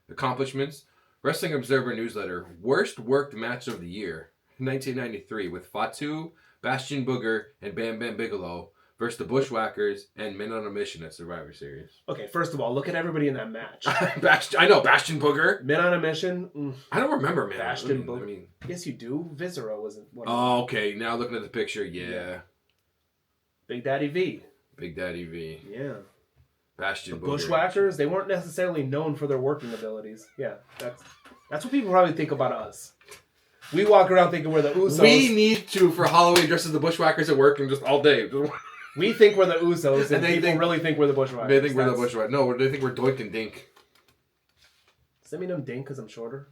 accomplishments, Wrestling Observer newsletter, worst worked match of the year, 1993, with Fatu, Bastion Booger, and Bam Bam Bigelow versus the Bushwhackers and Men on a Mission at Survivor Series. Okay, first of all, look at everybody in that match. I know, Bastion Booger. Men on a Mission. I don't remember Man. Bastion Booger. Yes, you do. Viscera wasn't one of them. Oh, okay. Now looking at the picture, yeah. Big Daddy V. Big Daddy V. Yeah. Bastion The Booger. Bushwhackers, they weren't necessarily known for their working abilities. Yeah, that's what people probably think about us. We walk around thinking we're the Usos. We need to, for Halloween, dress as the Bushwhackers at work and just all day. We think we're the Usos, and people really think we're the Bushwhackers. They think we're the Bushwhackers. No, they think we're Doink and Dink. Does that mean I'm Dink because I'm shorter?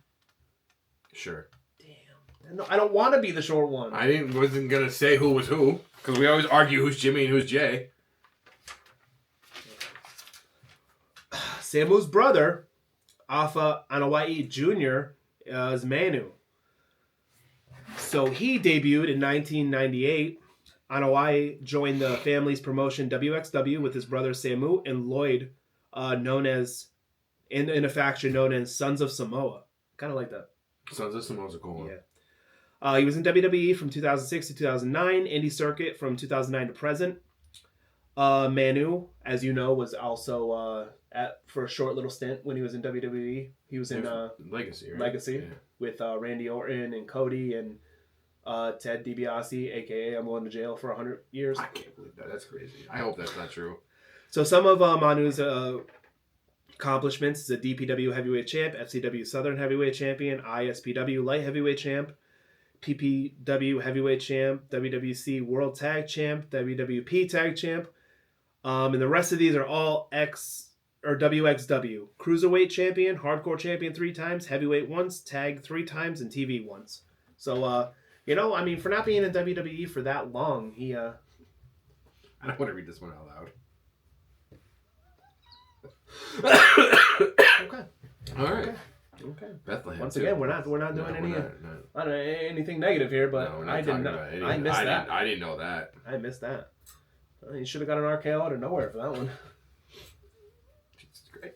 Sure. Damn. No, I don't want to be the short one. Wasn't going to say who was who, because we always argue who's Jimmy and who's Jay. Samu's brother, Alpha Anoa'i Jr., is Manu. So he debuted in 1998. Anoa'i joined the family's promotion WXW with his brother Samu and Lloyd, known as in a faction known as Sons of Samoa. Kind of like that. Sons of Samoa's a cool one. Yeah. He was in WWE from 2006 to 2009, indie circuit from 2009 to present. Manu, as you know, was also for a short little stint when he was in WWE. He was in Legacy, right? Legacy with Randy Orton and Cody and Ted DiBiase, a.k.a. I'm going to jail for 100 years. I can't believe that. That's crazy. I hope that's not true. So some of Manu's accomplishments is a DPW Heavyweight Champ, FCW Southern Heavyweight Champion, ISPW Light Heavyweight Champ, PPW Heavyweight Champ, WWC World Tag Champ, WWP Tag Champ. And the rest of these are all WXW. Cruiserweight Champion, Hardcore Champion 3 times, Heavyweight once, Tag 3 times, and TV once. So, for not being in WWE for that long, he... I don't want to read this one out loud. Okay. All right. Okay. Bethlehem. Once again, we're not doing anything negative here, but I missed that. I didn't know that. I missed that. You should have got an RKO out of nowhere for that one. It's great.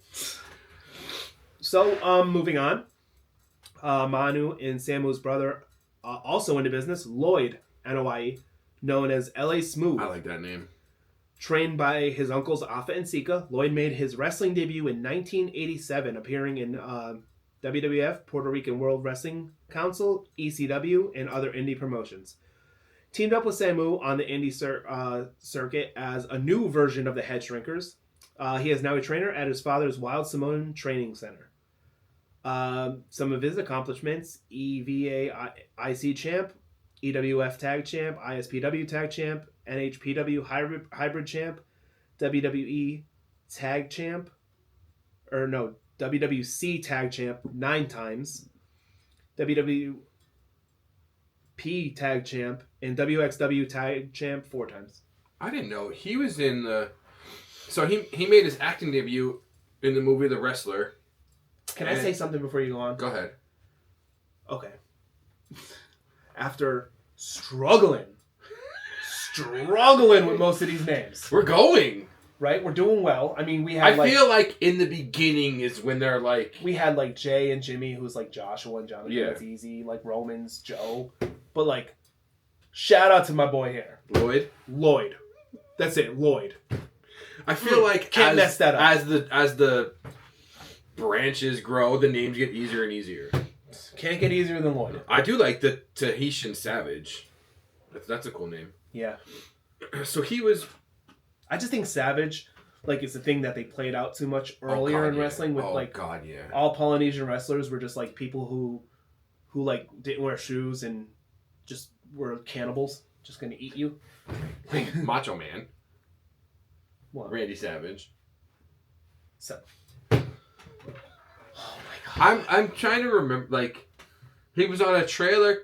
So, moving on. Manu and Samu's brother, also into business, Lloyd Anoa'i, known as LA Smooth. I like that name. Trained by his uncles Afa and Sika, Lloyd made his wrestling debut in 1987, appearing in WWF, Puerto Rican World Wrestling Council, ECW, and other indie promotions. Teamed up with Samu on the indie circuit as a new version of the Head Shrinkers. He is now a trainer at his father's Wild Samoan Training Center. Some of his accomplishments: EVA IC Champ, EWF Tag Champ, ISPW Tag Champ, NHPW Hybrid Champ, WWE Tag Champ, WWC Tag Champ 9 times, WWP Tag Champ, and WXW Tag Champ 4 times. I didn't know he was in the. So he made his acting debut in the movie The Wrestler. Can I say something before you go on? Go ahead. Okay. After struggling with most of these names. We're going. Right? We're doing well. I mean, we had I feel like in the beginning is when they're like... We had like Jay and Jimmy, who's like Joshua and Jonathan. Yeah. That's easy. Like Romans, Joe. But like, shout out to my boy here. Lloyd. That's it, Lloyd. I feel like can't mess that up. As the branches grow, the names get easier and easier. Can't get easier than Lloyd. I do like the Tahitian Savage. That's a cool name. Yeah. So he was... I just think Savage, like, is the thing that they played out too much earlier in wrestling with, all Polynesian wrestlers were just, like, people who like, didn't wear shoes and just were cannibals, just gonna eat you. Macho Man. What? Randy Savage. So, oh my god. I'm trying to remember. Like, he was on a trailer.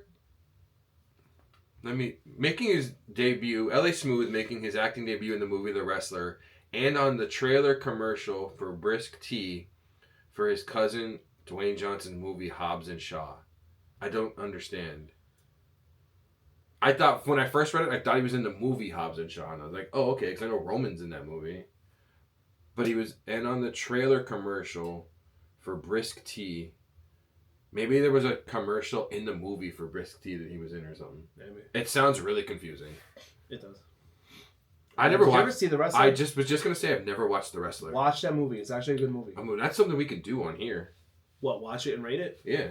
Making his debut. L.A. Smooth making his acting debut in the movie The Wrestler, and on the trailer commercial for Brisk Tea, for his cousin Dwayne Johnson's movie Hobbs and Shaw. I don't understand. I thought, when I first read it, I thought he was in the movie Hobbs and Shaw. And I was like, oh, okay, because I know Roman's in that movie. But he was, and on the trailer commercial for Brisk Tea, maybe there was a commercial in the movie for Brisk Tea that he was in or something. Maybe. It sounds really confusing. It does. I never Did watched. you ever see The Wrestler? I was just going to say, I've never watched The Wrestler. Watch that movie. It's actually a good movie. I mean, that's something we could do on here. What, watch it and rate it? Yeah.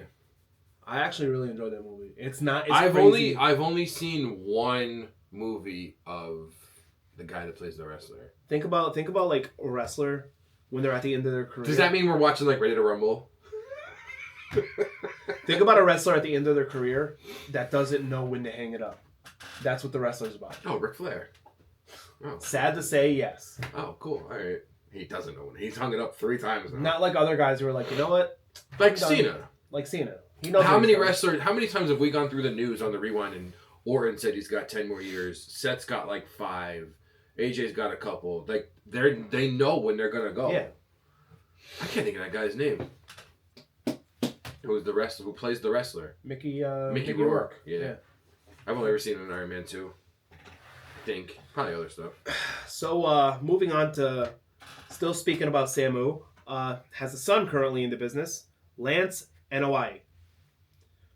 I actually really enjoyed that movie. It's not. It's I've crazy. only seen one movie of the guy that plays the wrestler. Think about like a wrestler when they're at the end of their career. Does that mean we're watching like Ready to Rumble? Think about a wrestler at the end of their career that doesn't know when to hang it up. That's what the wrestler's about. Oh, Ric Flair. Oh. Sad to say, yes. Oh, cool. All right. He doesn't know when. He's hung it up 3 times now. Not like other guys who are like, you know what? Like Cena. Like Cena. He knows How many wrestlers? How many times have we gone through the news on the Rewind and Orton said he's got 10 more years? Seth's got like 5. AJ's got a couple. Like they know when they're gonna go. Yeah. I can't think of that guy's name. Who's the wrestler? Who plays the wrestler? Mickey Rourke. Yeah. I've only ever seen him in Iron Man 2. I think probably other stuff. So moving on to still speaking about Samu, has a son currently in the business, Lance Anoa'i.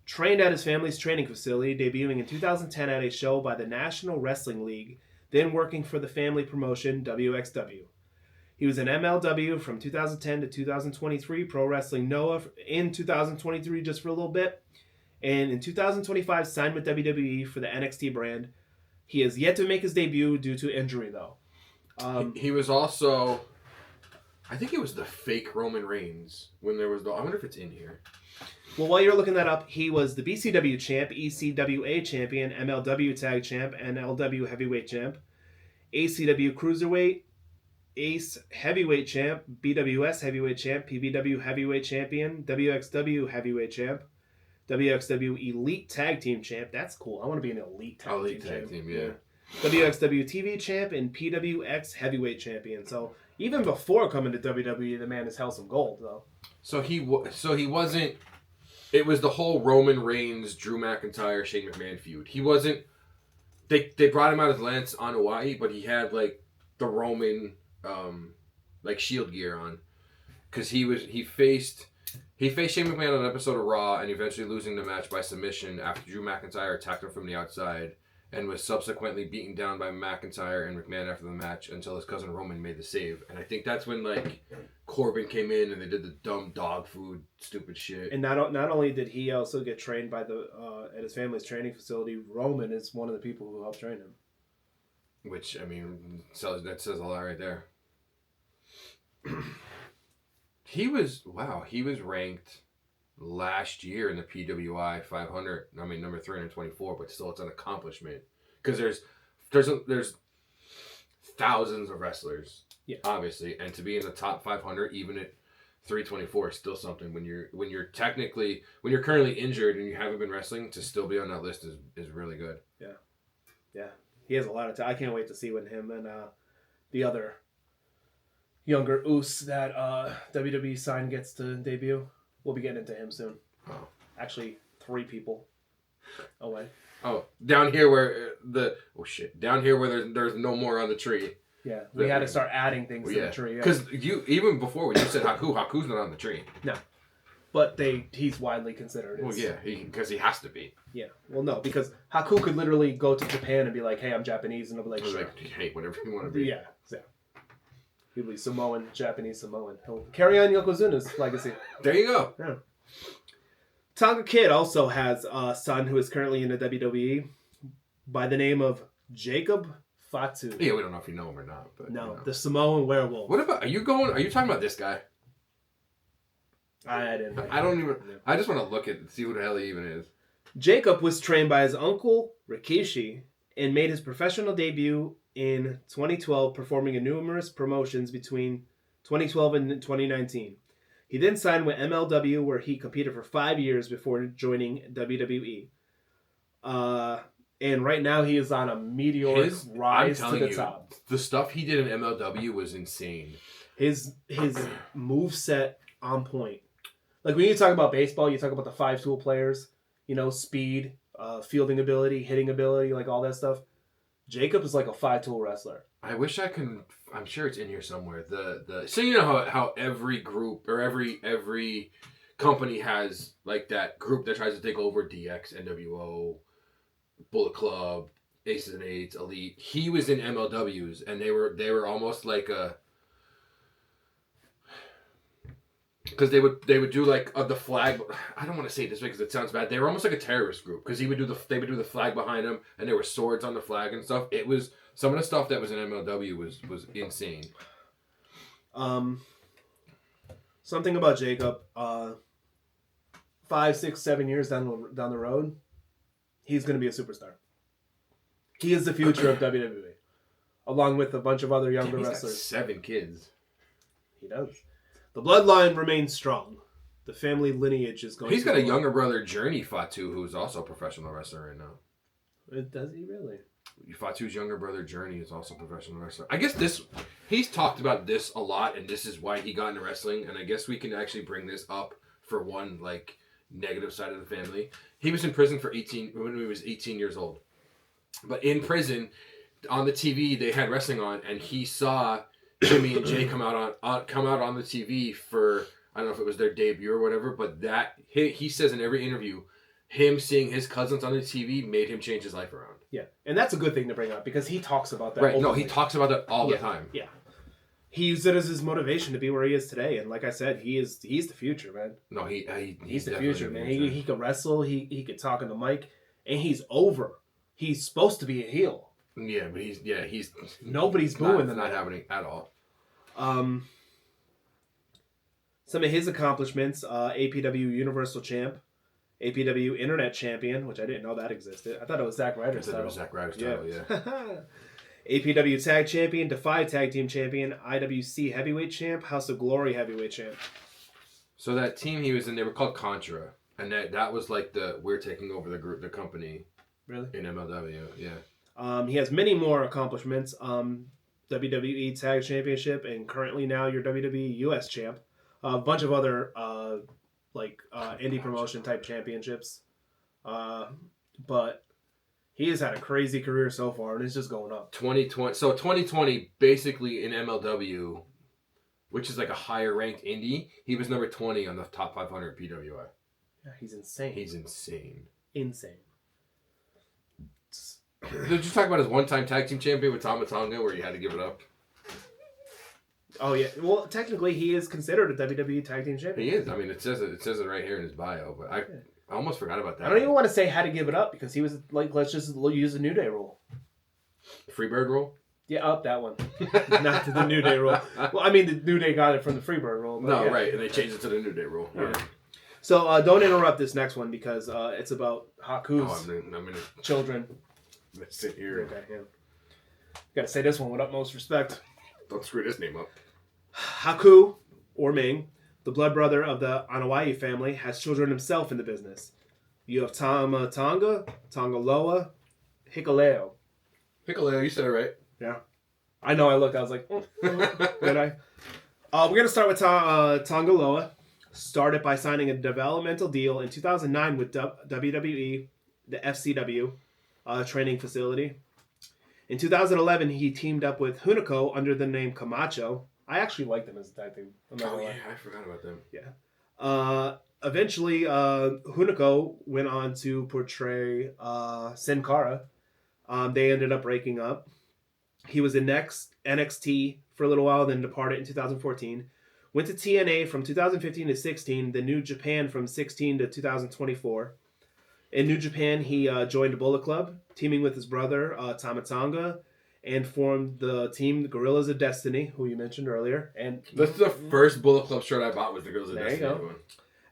Trained at his family's training facility, debuting in 2010 at a show by the National Wrestling League, then working for the family promotion WXW. He was in MLW from 2010 to 2023, Pro Wrestling Noah in 2023 just for a little bit, and in 2025 signed with WWE for the NXT brand. He has yet to make his debut due to injury, though. He was also, I think it was the fake Roman Reigns when there was the. I wonder if it's in here. Well, while you're looking that up, he was the BCW champ, ECWA champion, MLW tag champ, NLW heavyweight champ, ACW cruiserweight, Ace heavyweight champ, BWS heavyweight champ, PBW heavyweight champion, WXW heavyweight champ, WXW elite tag team champ. That's cool. I want to be an elite tag team. Yeah. WXW TV champ and PWX heavyweight champion. So even before coming to WWE, the man has held some gold, though. So he wasn't. It was the whole Roman Reigns, Drew McIntyre, Shane McMahon feud. He wasn't. They brought him out as Lance Anoa'i, but he had like the Roman like Shield gear on, because he faced Shane McMahon on an episode of Raw and eventually losing the match by submission after Drew McIntyre attacked him from the outside and was subsequently beaten down by McIntyre and McMahon after the match until his cousin Roman made the save. And I think that's when like Corbin came in and they did the dumb dog food stupid shit. And not only did he also get trained by the at his family's training facility, Roman is one of the people who helped train him. Which, I mean, that says a lot right there. He was ranked last year in the PWI 500. I mean, number 324, but still, it's an accomplishment because there's thousands of wrestlers, obviously, and to be in the top 500, even at 324, is still something. When you're currently injured and you haven't been wrestling, to still be on that list is really good. Yeah, he has a lot of time. I can't wait to see when him and the other younger Oos that WWE signed gets to debut. We'll be getting into him soon. Oh. Actually, 3 people away. Oh, down here where there's no more on the tree. Yeah, we had to start adding things to the tree. Because even before when you said Haku's not on the tree. No, but he's widely considered. Well, yeah, because he has to be. Yeah, well, no, because Haku could literally go to Japan and be like, "Hey, I'm Japanese," and they'll be like, "Sure." Like, hey, whatever you want to be. Yeah. He'll be Samoan, Japanese Samoan. He'll carry on Yokozuna's legacy. There you go. Yeah. Tonga Kid also has a son who is currently in the WWE by the name of Jacob Fatu. Yeah, we don't know if you know him or not. But, no, the Samoan werewolf. What about, are you talking about this guy? I didn't. I just want to see who the hell he even is. Jacob was trained by his uncle, Rikishi, and made his professional debut in 2012, performing in numerous promotions between 2012 and 2019. He then signed with MLW, where he competed for 5 years before joining WWE. And right now he is on a meteoric rise to the top. The stuff he did in MLW was insane. His moveset on point. Like when you talk about baseball, you talk about the 5-tool players, speed, fielding ability, hitting ability, like all that stuff. Jacob is like a 5-tool wrestler. I wish I can. I'm sure it's in here somewhere. So you know how every group or every company has like that group that tries to take over DX, NWO, Bullet Club, Aces and Eights, Elite. He was in MLWs, and they were almost like a. Because they would do like the flag. I don't want to say it this way because it sounds bad. They were almost like a terrorist group because they would do the flag behind them, and there were swords on the flag and stuff. It was some of the stuff that was in MLW was insane. Something about Jacob. 5, 6, 7 years down the road, he's going to be a superstar. He is the future of WWE, along with a bunch of other younger wrestlers. He's got 7 kids. He does. The bloodline remains strong. The family lineage is going. He's got a younger brother, Journey Fatu, who's also a professional wrestler right now. Does he really? Fatu's younger brother, Journey, is also a professional wrestler. I guess he's talked about this a lot, and this is why he got into wrestling. And I guess we can actually bring this up for one like negative side of the family. He was in prison for when he was 18 years old. But in prison, on the TV, they had wrestling on, and he saw Jimmy and Jay come out on the TV for, I don't know if it was their debut or whatever, but that he says in every interview, him seeing his cousins on the TV made him change his life around. Yeah, and that's a good thing to bring up because he talks about that. Right? Openly. No, he talks about that all the time. Yeah, he used it as his motivation to be where he is today, and like I said, he's the future, man. No, he's the future, man. He can wrestle. He can talk on the mic, and he's over. He's supposed to be a heel. Yeah, but he's nobody's booing them. Not happening at all. Some of his accomplishments: APW Universal Champ, APW Internet Champion, which I didn't know that existed. I thought it was Zack Ryder's title. It was Zack Ryder's title, yeah. APW Tag Champion, Defy Tag Team Champion, IWC Heavyweight Champ, House of Glory Heavyweight Champ. So that team he was in, they were called Contra, and that was like we're taking over the company. Really? In MLW, yeah. He has many more accomplishments. WWE Tag Championship, and currently now your WWE US Champ. A bunch of other indie promotion type championships. But he has had a crazy career so far, and it's just going up. 2020, basically in MLW, which is like a higher ranked indie, he was number 20 on the top 500 PWI. Yeah, he's insane. Insane. Did you talk about his one-time tag team champion with Tama Tonga where he had to give it up? Oh yeah. Well, technically, he is considered a WWE tag team champion. He is. I mean, it says it right here in his bio, but I almost forgot about that. I don't even want to say had to give it up because he was like, let's just use the New Day rule. Freebird rule? Yeah, up that one. Not to the New Day rule. Well, I mean, the New Day got it from the Freebird rule. No, yeah. Right, and they changed it to the New Day rule. Yeah. Right. So don't interrupt this next one because it's about Haku's children. Let's sit here. Okay, yeah. Gotta say this one with utmost respect. Don't screw this name up. Haku, or Ming, the blood brother of the Anoa'i family, has children himself in the business. You have Tama Tonga, Tongaloa, Hikaleo. Hikaleo, you said it right. Yeah. I know I looked, I was like, did I? We're going to start with Tongaloa. Started by signing a developmental deal in 2009 with WWE, the FCW training facility. In 2011, he teamed up with Hunico under the name Camacho. I actually liked them as a tag team. Oh, yeah, I forgot about them. Yeah. Eventually, Hunico went on to portray Sin Cara. They ended up breaking up. He was in NXT for a little while, then departed in 2014. Went to TNA from 2015 to 16, then New Japan from 16 to 2024. In New Japan, he joined Bullet Club, teaming with his brother, Tama Tonga, and formed the team, the Gorillas of Destiny, who you mentioned earlier. And that's the first Bullet Club shirt I bought was the Gorillas of Destiny. There you go.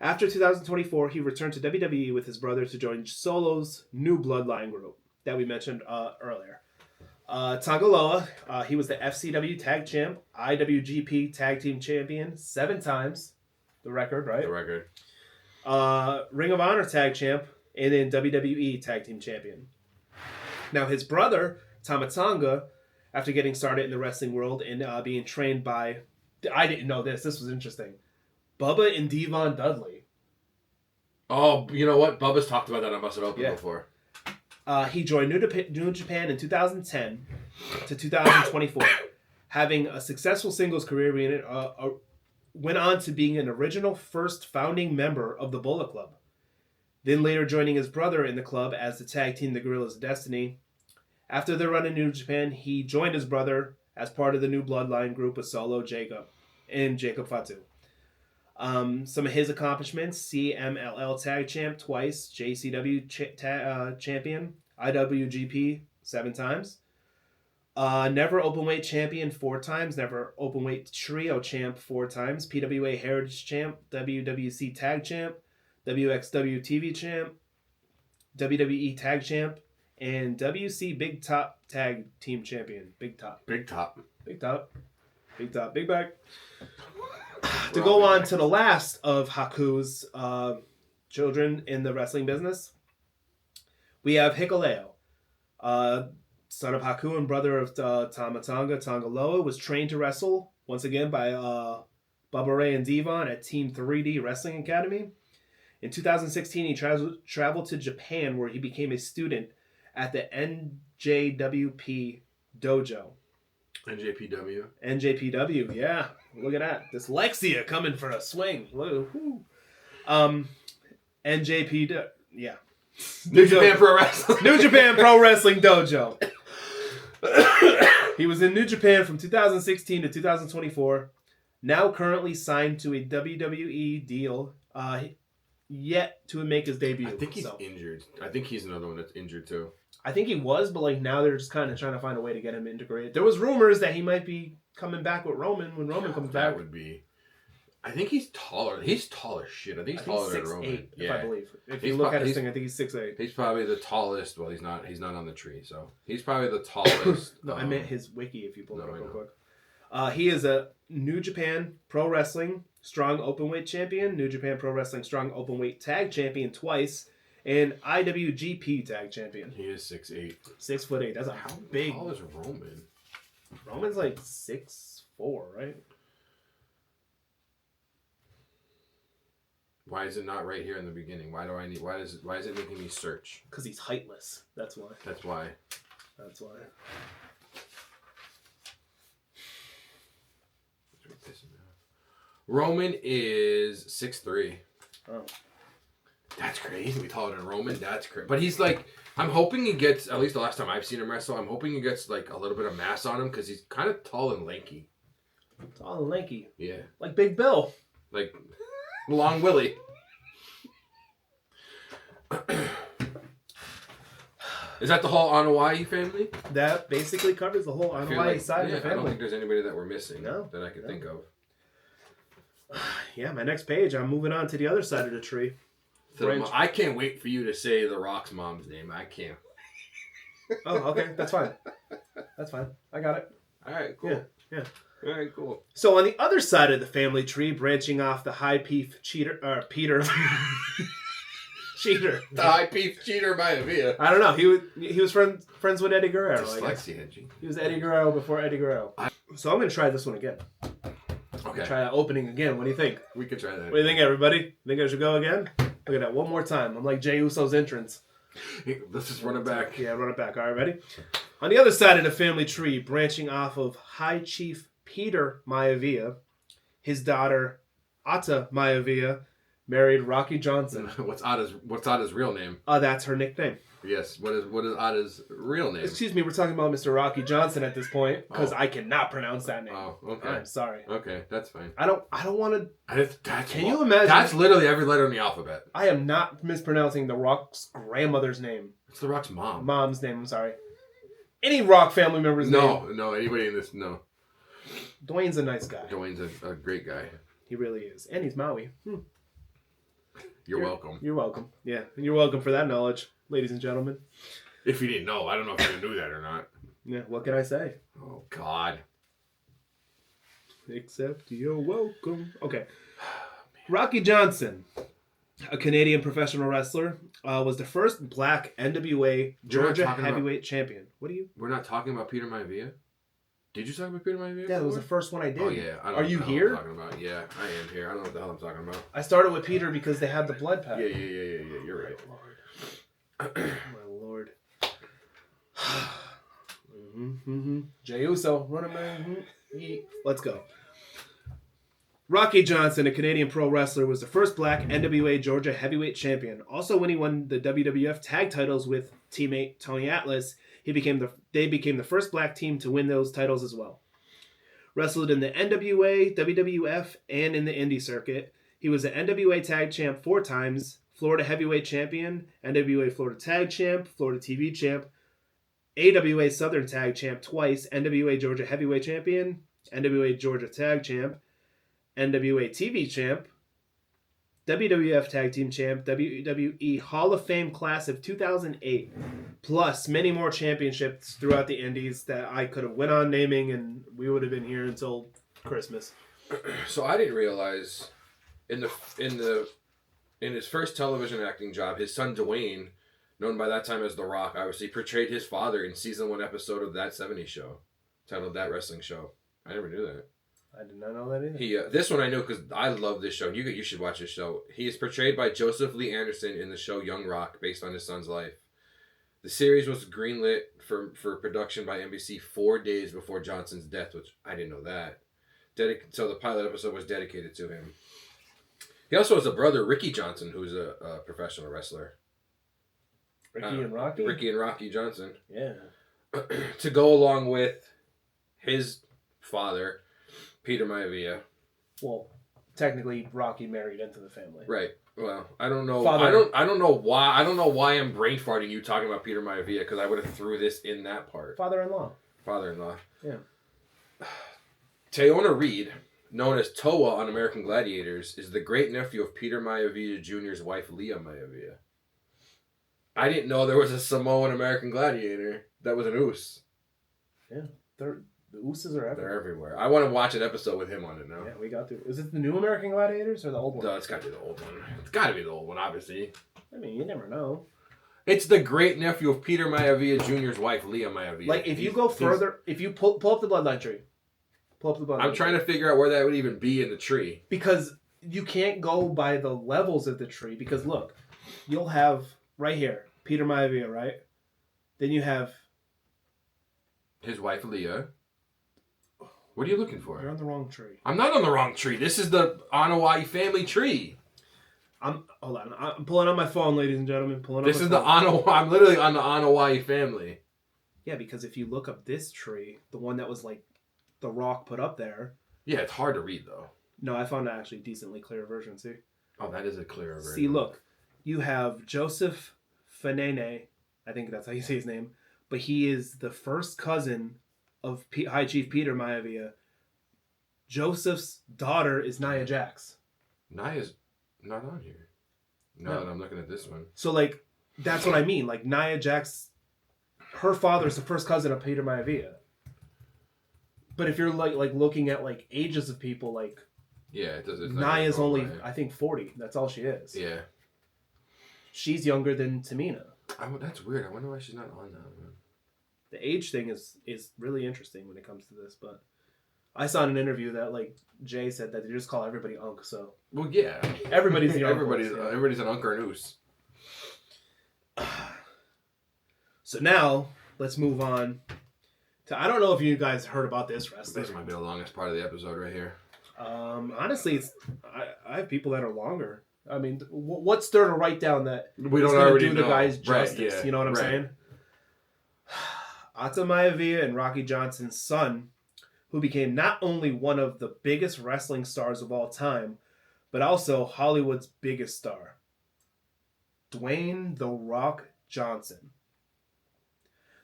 After 2024, he returned to WWE with his brother to join Solo's new Bloodline group that we mentioned earlier. Tangaloa, he was the FCW Tag Champ, IWGP Tag Team Champion 7 times, the record, right? The record. Ring of Honor Tag Champ, and then WWE Tag Team Champion. Now, his brother, Tamatonga, after getting started in the wrestling world and being trained by... I didn't know this. This was interesting. Bubba and Devon Dudley. Oh, you know what? Bubba's talked about that on Busted Open before. He joined New Japan in 2010 to 2024. Having a successful singles career, went on to being an original first founding member of the Bullet Club. Then later joining his brother in the club as the tag team The Guerrillas of Destiny. After their run in New Japan, he joined his brother as part of the new Bloodline group with Solo Jacob and Jacob Fatu. Some of his accomplishments: CMLL Tag Champ twice, JCW Champion, IWGP 7 times, Never Openweight Champion 4 times, Never Openweight Trio Champ 4 times, PWA Heritage Champ, WWC Tag Champ, WXW TV Champ, WWE Tag Champ, and WC Big Top Tag Team Champion. Big Top. Big Top. Big Top. Big Top. Big Back. To go on to the last of Haku's children in the wrestling business, we have Hikuleo. Son of Haku and brother of Tamatonga, Tangaloa, was trained to wrestle once again by Bubba Ray and Devon at Team 3D Wrestling Academy. In 2016, he traveled to Japan where he became a student at the NJWP Dojo. NJPW, yeah. Look at that. Dyslexia coming for a swing. NJPW, yeah. New Japan Pro Wrestling. New Japan Pro Wrestling Dojo. He was in New Japan from 2016 to 2024. Now currently signed to a WWE deal. Yet to make his debut. I think he's injured. I think he's another one that's injured too. I think he was, but like now they're just kind of trying to find a way to get him integrated. There was rumors that he might be coming back with Roman when Roman comes back. That would be. I think he's taller. He's tall as shit. I think he's taller than Roman. 6'8", if I believe. If you look at his thing, I think he's 6'8". He's probably the tallest. Well, he's not on the tree, so he's probably the tallest. No, I meant his wiki. If you pull it up real quick. He is a New Japan Pro Wrestling Strong Openweight Champion, New Japan Pro Wrestling Strong Openweight Tag Champion twice, and IWGP Tag Champion. He is 6'8". 6'8". That's a big. How tall is Roman? Roman's like 6'4", right? Why is it not right here in the beginning? Why is it making me search? Because he's heightless. That's why. That's why. That's why. Roman is 6'3". Oh. That's crazy. To be taller than Roman. That's crazy. But he's like, I'm hoping he gets, at least the last time I've seen him wrestle, I'm hoping he gets like a little bit of mass on him because he's kind of tall and lanky. Tall and lanky. Yeah. Like Big Bill. Like Long Willie. Is that the whole Anoa'i family? That basically covers the whole Anoa'i side of the family. I don't think there's anybody that we're missing that I can think of. Yeah, my next page, I'm moving on to the other side of the tree. I can't wait for you to say The Rock's mom's name. I can't. Oh, okay. That's fine. That's fine. I got it. All right, cool. Yeah. All right, cool. So on the other side of the family tree, branching off the high peef Peter. Cheater. The high peef cheater Maivia. I don't know. He was friends with Eddie Guerrero. Dyslexia, he was Eddie Guerrero before Eddie Guerrero. So I'm going to try this one again. Okay. Try that opening again. What do you think? We could try that. What do you think, everybody? Think I should go again? Look at that. One more time. I'm like Jey Uso's entrance. Let's just run it back. Yeah, run it back. All right, ready? On the other side of the family tree, branching off of High Chief Peter Maivia, his daughter, Ata Maivia, married Rocky Johnson. What's Ada's real name? That's her nickname. Yes. What is Ada's real name? Excuse me, we're talking about Mr. Rocky Johnson at this point because I cannot pronounce that name. Oh, okay. I'm sorry. Okay, that's fine. I don't want to. Can you imagine? That's literally every letter in the alphabet. I am not mispronouncing The Rock's grandmother's name. It's The Rock's mom. Mom's name. I'm sorry. Any Rock family member's name. No, anybody in this, no. Dwayne's a nice guy. Dwayne's a great guy. He really is. And he's Maui. You're welcome. You're welcome. Yeah, you're welcome for that knowledge, ladies and gentlemen. If you didn't know, I don't know if you knew that or not. Yeah, what can I say? Oh, God. Except you're welcome. Okay. Rocky Johnson, a Canadian professional wrestler, was the first black NWA Georgia heavyweight champion. What are you? We're not talking about Peter Maivia? Did you talk about Peter Maivia? Yeah, that was the first one I did. Oh, yeah. Are you here? I'm talking about. Yeah, I am here. I don't know what the hell I'm talking about. I started with Peter because they had the blood pack. Yeah. You're right. My lord. Jey Uso, running man. Let's go. Rocky Johnson, a Canadian pro wrestler, was the first black NWA Georgia heavyweight champion. Also, when he won the WWF tag titles with teammate Tony Atlas, they became the first black team to win those titles as well. Wrestled in the NWA, WWF, and in the indie circuit. He was the NWA tag champ 4 times, Florida heavyweight champion, NWA Florida tag champ, Florida TV champ, AWA Southern tag champ twice, NWA Georgia heavyweight champion, NWA Georgia tag champ, NWA TV champ, WWF tag team champ, WWE Hall of Fame class of 2008, plus many more championships throughout the indies that I could have went on naming, and we would have been here until Christmas. So I didn't realize in his first television acting job, his son Dwayne, known by that time as The Rock, obviously portrayed his father in season 1 episode of That 70s Show, titled That Wrestling Show. I never knew that. I did not know that either. This one I know because I love this show. You should watch this show. He is portrayed by Joseph Lee Anderson in the show Young Rock, based on his son's life. The series was greenlit for production by NBC 4 days before Johnson's death, which I didn't know that. So the pilot episode was dedicated to him. He also has a brother, Ricky Johnson, who's a professional wrestler. Ricky and Rocky? Ricky and Rocky Johnson. Yeah. To go along with his father, Peter Maivia. Well, technically, Rocky married into the family. Right. Well, I don't know. Father. I don't know why. I don't know why I'm brain farting you talking about Peter Maivia, because I would have threw this in that part. Father-in-law. Yeah. Yeah. Teona Reed, known as Toa on American Gladiators, is the great nephew of Peter Maivia Jr.'s wife, Leah Maivia. I didn't know there was a Samoan American Gladiator that was an Oos. Yeah. The Ooses are everywhere. They're everywhere. I want to watch an episode with him on it now. Yeah, we got to. Is it the new American Gladiators or the old one? No, it's got to be the old one. It's got to be the old one, obviously. I mean, you never know. It's the great nephew of Peter Maivia Jr.'s wife, Leah Maivia. Like, if you go further, if you pull up the Bloodline tree. Pull up the Bloodline I'm trying to figure out where that would even be in the tree. Because you can't go by the levels of the tree. Because, look, you'll have, right here, Peter Maivia, right? Then you have... his wife, Leah. What are you looking for? You're on the wrong tree. I'm not on the wrong tree. This is the Anawai family tree. Hold on. I'm pulling on my phone, ladies and gentlemen. This is the Anawai. I'm literally on the Anawai family. Yeah, because if you look up this tree, the one that was like The Rock put up there. Yeah, it's hard to read though. No, I found an actually decently clear version. See? Oh, that is a clearer version. See, look. You have Joseph Fanene. I think that's how you say his name. But he is the first cousin of High Chief Peter Maivia. Joseph's daughter is Nia Jax. Nia's not on here. Now that I'm looking at this one. So, like, that's what I mean. Like, Nia Jax, her father's the first cousin of Peter Maivia. But if you're, like looking at, like, ages of people, like... Yeah, it does. Nia's only, I think, 40. That's all she is. Yeah. She's younger than Tamina. That's weird. I wonder why she's not on that one. The age thing is really interesting when it comes to this, but I saw in an interview that like Jay said that they just call everybody Unk, so well, yeah, everybody's the everybody's an Unk or an Oos. So now let's move on to, I don't know if you guys heard about this wrestler. This might be the longest part of the episode right here. Honestly, I have people that are longer. I mean, what's there to write down that we don't already do know the guys justice? Right, yeah, you know what I'm saying? Ata Maivia and Rocky Johnson's son, who became not only one of the biggest wrestling stars of all time, but also Hollywood's biggest star, Dwayne "The Rock" Johnson.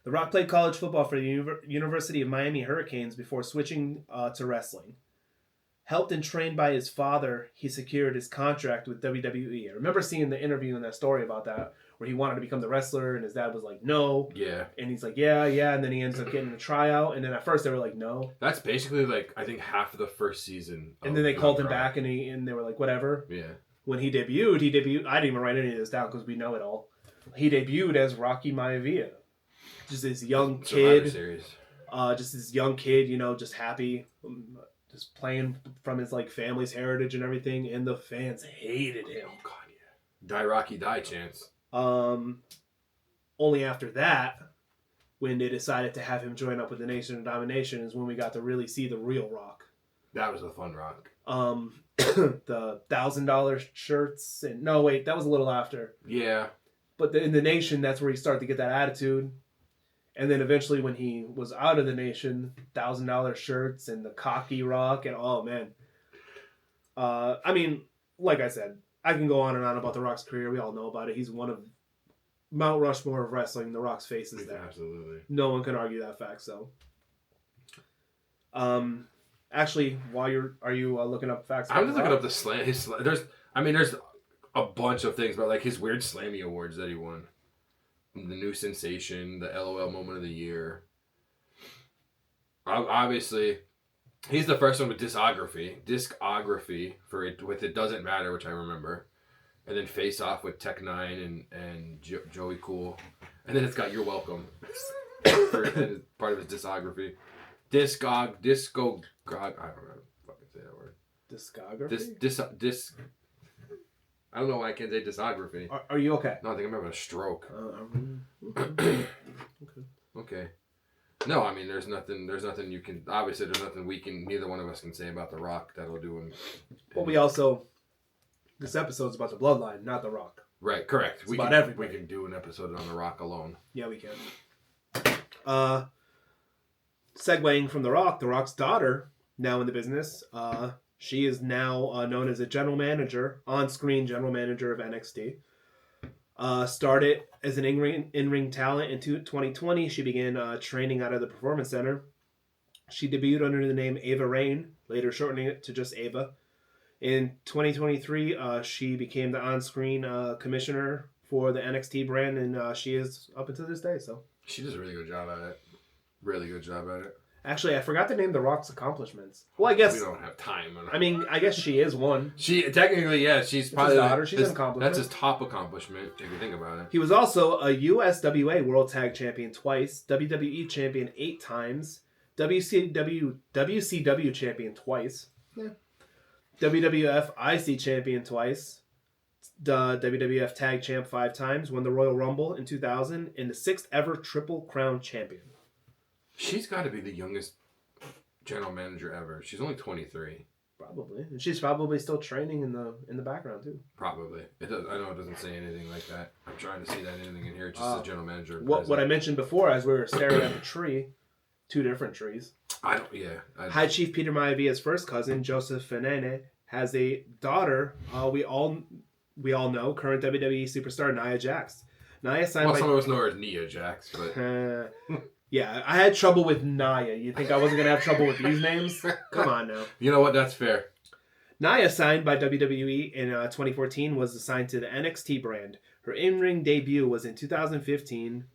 The Rock played college football for the University of Miami Hurricanes before switching to wrestling. Helped and trained by his father, he secured his contract with WWE. I remember seeing the interview in that story about that, where he wanted to become the wrestler, and his dad was like, no. Yeah. And he's like, yeah, and then he ends up getting the tryout, and then at first they were like, no. That's basically like, I think, half of the first season. And then they called him back, and they were like, whatever. Yeah. When he debuted, I didn't even write any of this down because we know it all. He debuted as Rocky Maivia. Just this young kid. Just this young kid, just happy. Just playing from his like family's heritage and everything, and the fans hated him. Oh god, yeah. Die Rocky Die chance. Only after that, when they decided to have him join up with the Nation of Domination, is when we got to really see the real Rock. That was a fun Rock. The $1,000 shirts, and no, wait, that was a little after. Yeah. But in the Nation, that's where he started to get that attitude. And then eventually when he was out of the Nation, $1,000 shirts and the cocky Rock, and oh man. I mean, like I said, I can go on and on about The Rock's career. We all know about it. He's one of Mount Rushmore of wrestling. The Rock's face is there. Absolutely. No one can argue that fact, so. Actually, while are you looking up facts? I'm just looking up the slam. There's a bunch of things about like his weird Slammy awards that he won. The new sensation, the LOL moment of the year. Obviously, he's the first one with discography for it with It Doesn't Matter, which I remember, and then Face Off with Tech Nine and Joey Cool, and then it's got You're Welcome for part of his discography. Disco. I don't know how to fucking say that word. Discography. I don't know why I can't say discography. Are you okay? No, I think I'm having a stroke. Okay. No, I mean, there's nothing you can, obviously there's nothing neither one of us can say about The Rock that'll do him. Well, this episode's about the Bloodline, not The Rock. Right, correct. It's about everybody. We can do an episode on The Rock alone. Yeah, we can. Segueing from The Rock's daughter, now in the business, she is now known as a on-screen general manager of NXT. Started as an in-ring talent in 2020. She began training out of the Performance Center. She debuted under the name Ava Rain, later shortening it to just Ava. In 2023, she became the on-screen commissioner for the NXT brand, and she is up until this day. So she does a really good job at it. Really good job at it. Actually, I forgot to name The Rock's accomplishments. Well, I guess we don't have time. I mean, I guess she is one. She technically, yeah, she's probably his daughter. She's an accomplishment. That's his top accomplishment if you think about it. He was also a USWA World Tag Champion twice, WWE Champion 8 times, WCW Champion twice, WWF IC Champion twice, the WWF Tag Champ 5 times, won the Royal Rumble in 2000, and the 6th ever Triple Crown Champion. She's got to be the youngest general manager ever. She's only 23. Probably, and she's probably still training in the background too. Probably. I know it doesn't say anything like that. I'm trying to see that anything in here. It just says general manager. What I mentioned before, as we were staring at the tree, 2 different trees. High Chief Peter Maivia's first cousin, Joseph Fenene, has a daughter. We all know current WWE superstar Nia Jax. Nia signed. Some of us know her as Nia Jax, but. Yeah, I had trouble with Nia. You think I wasn't going to have trouble with these names? Come on now. You know what? That's fair. Nia, signed by WWE in 2014, was assigned to the NXT brand. Her in-ring debut was in 2015,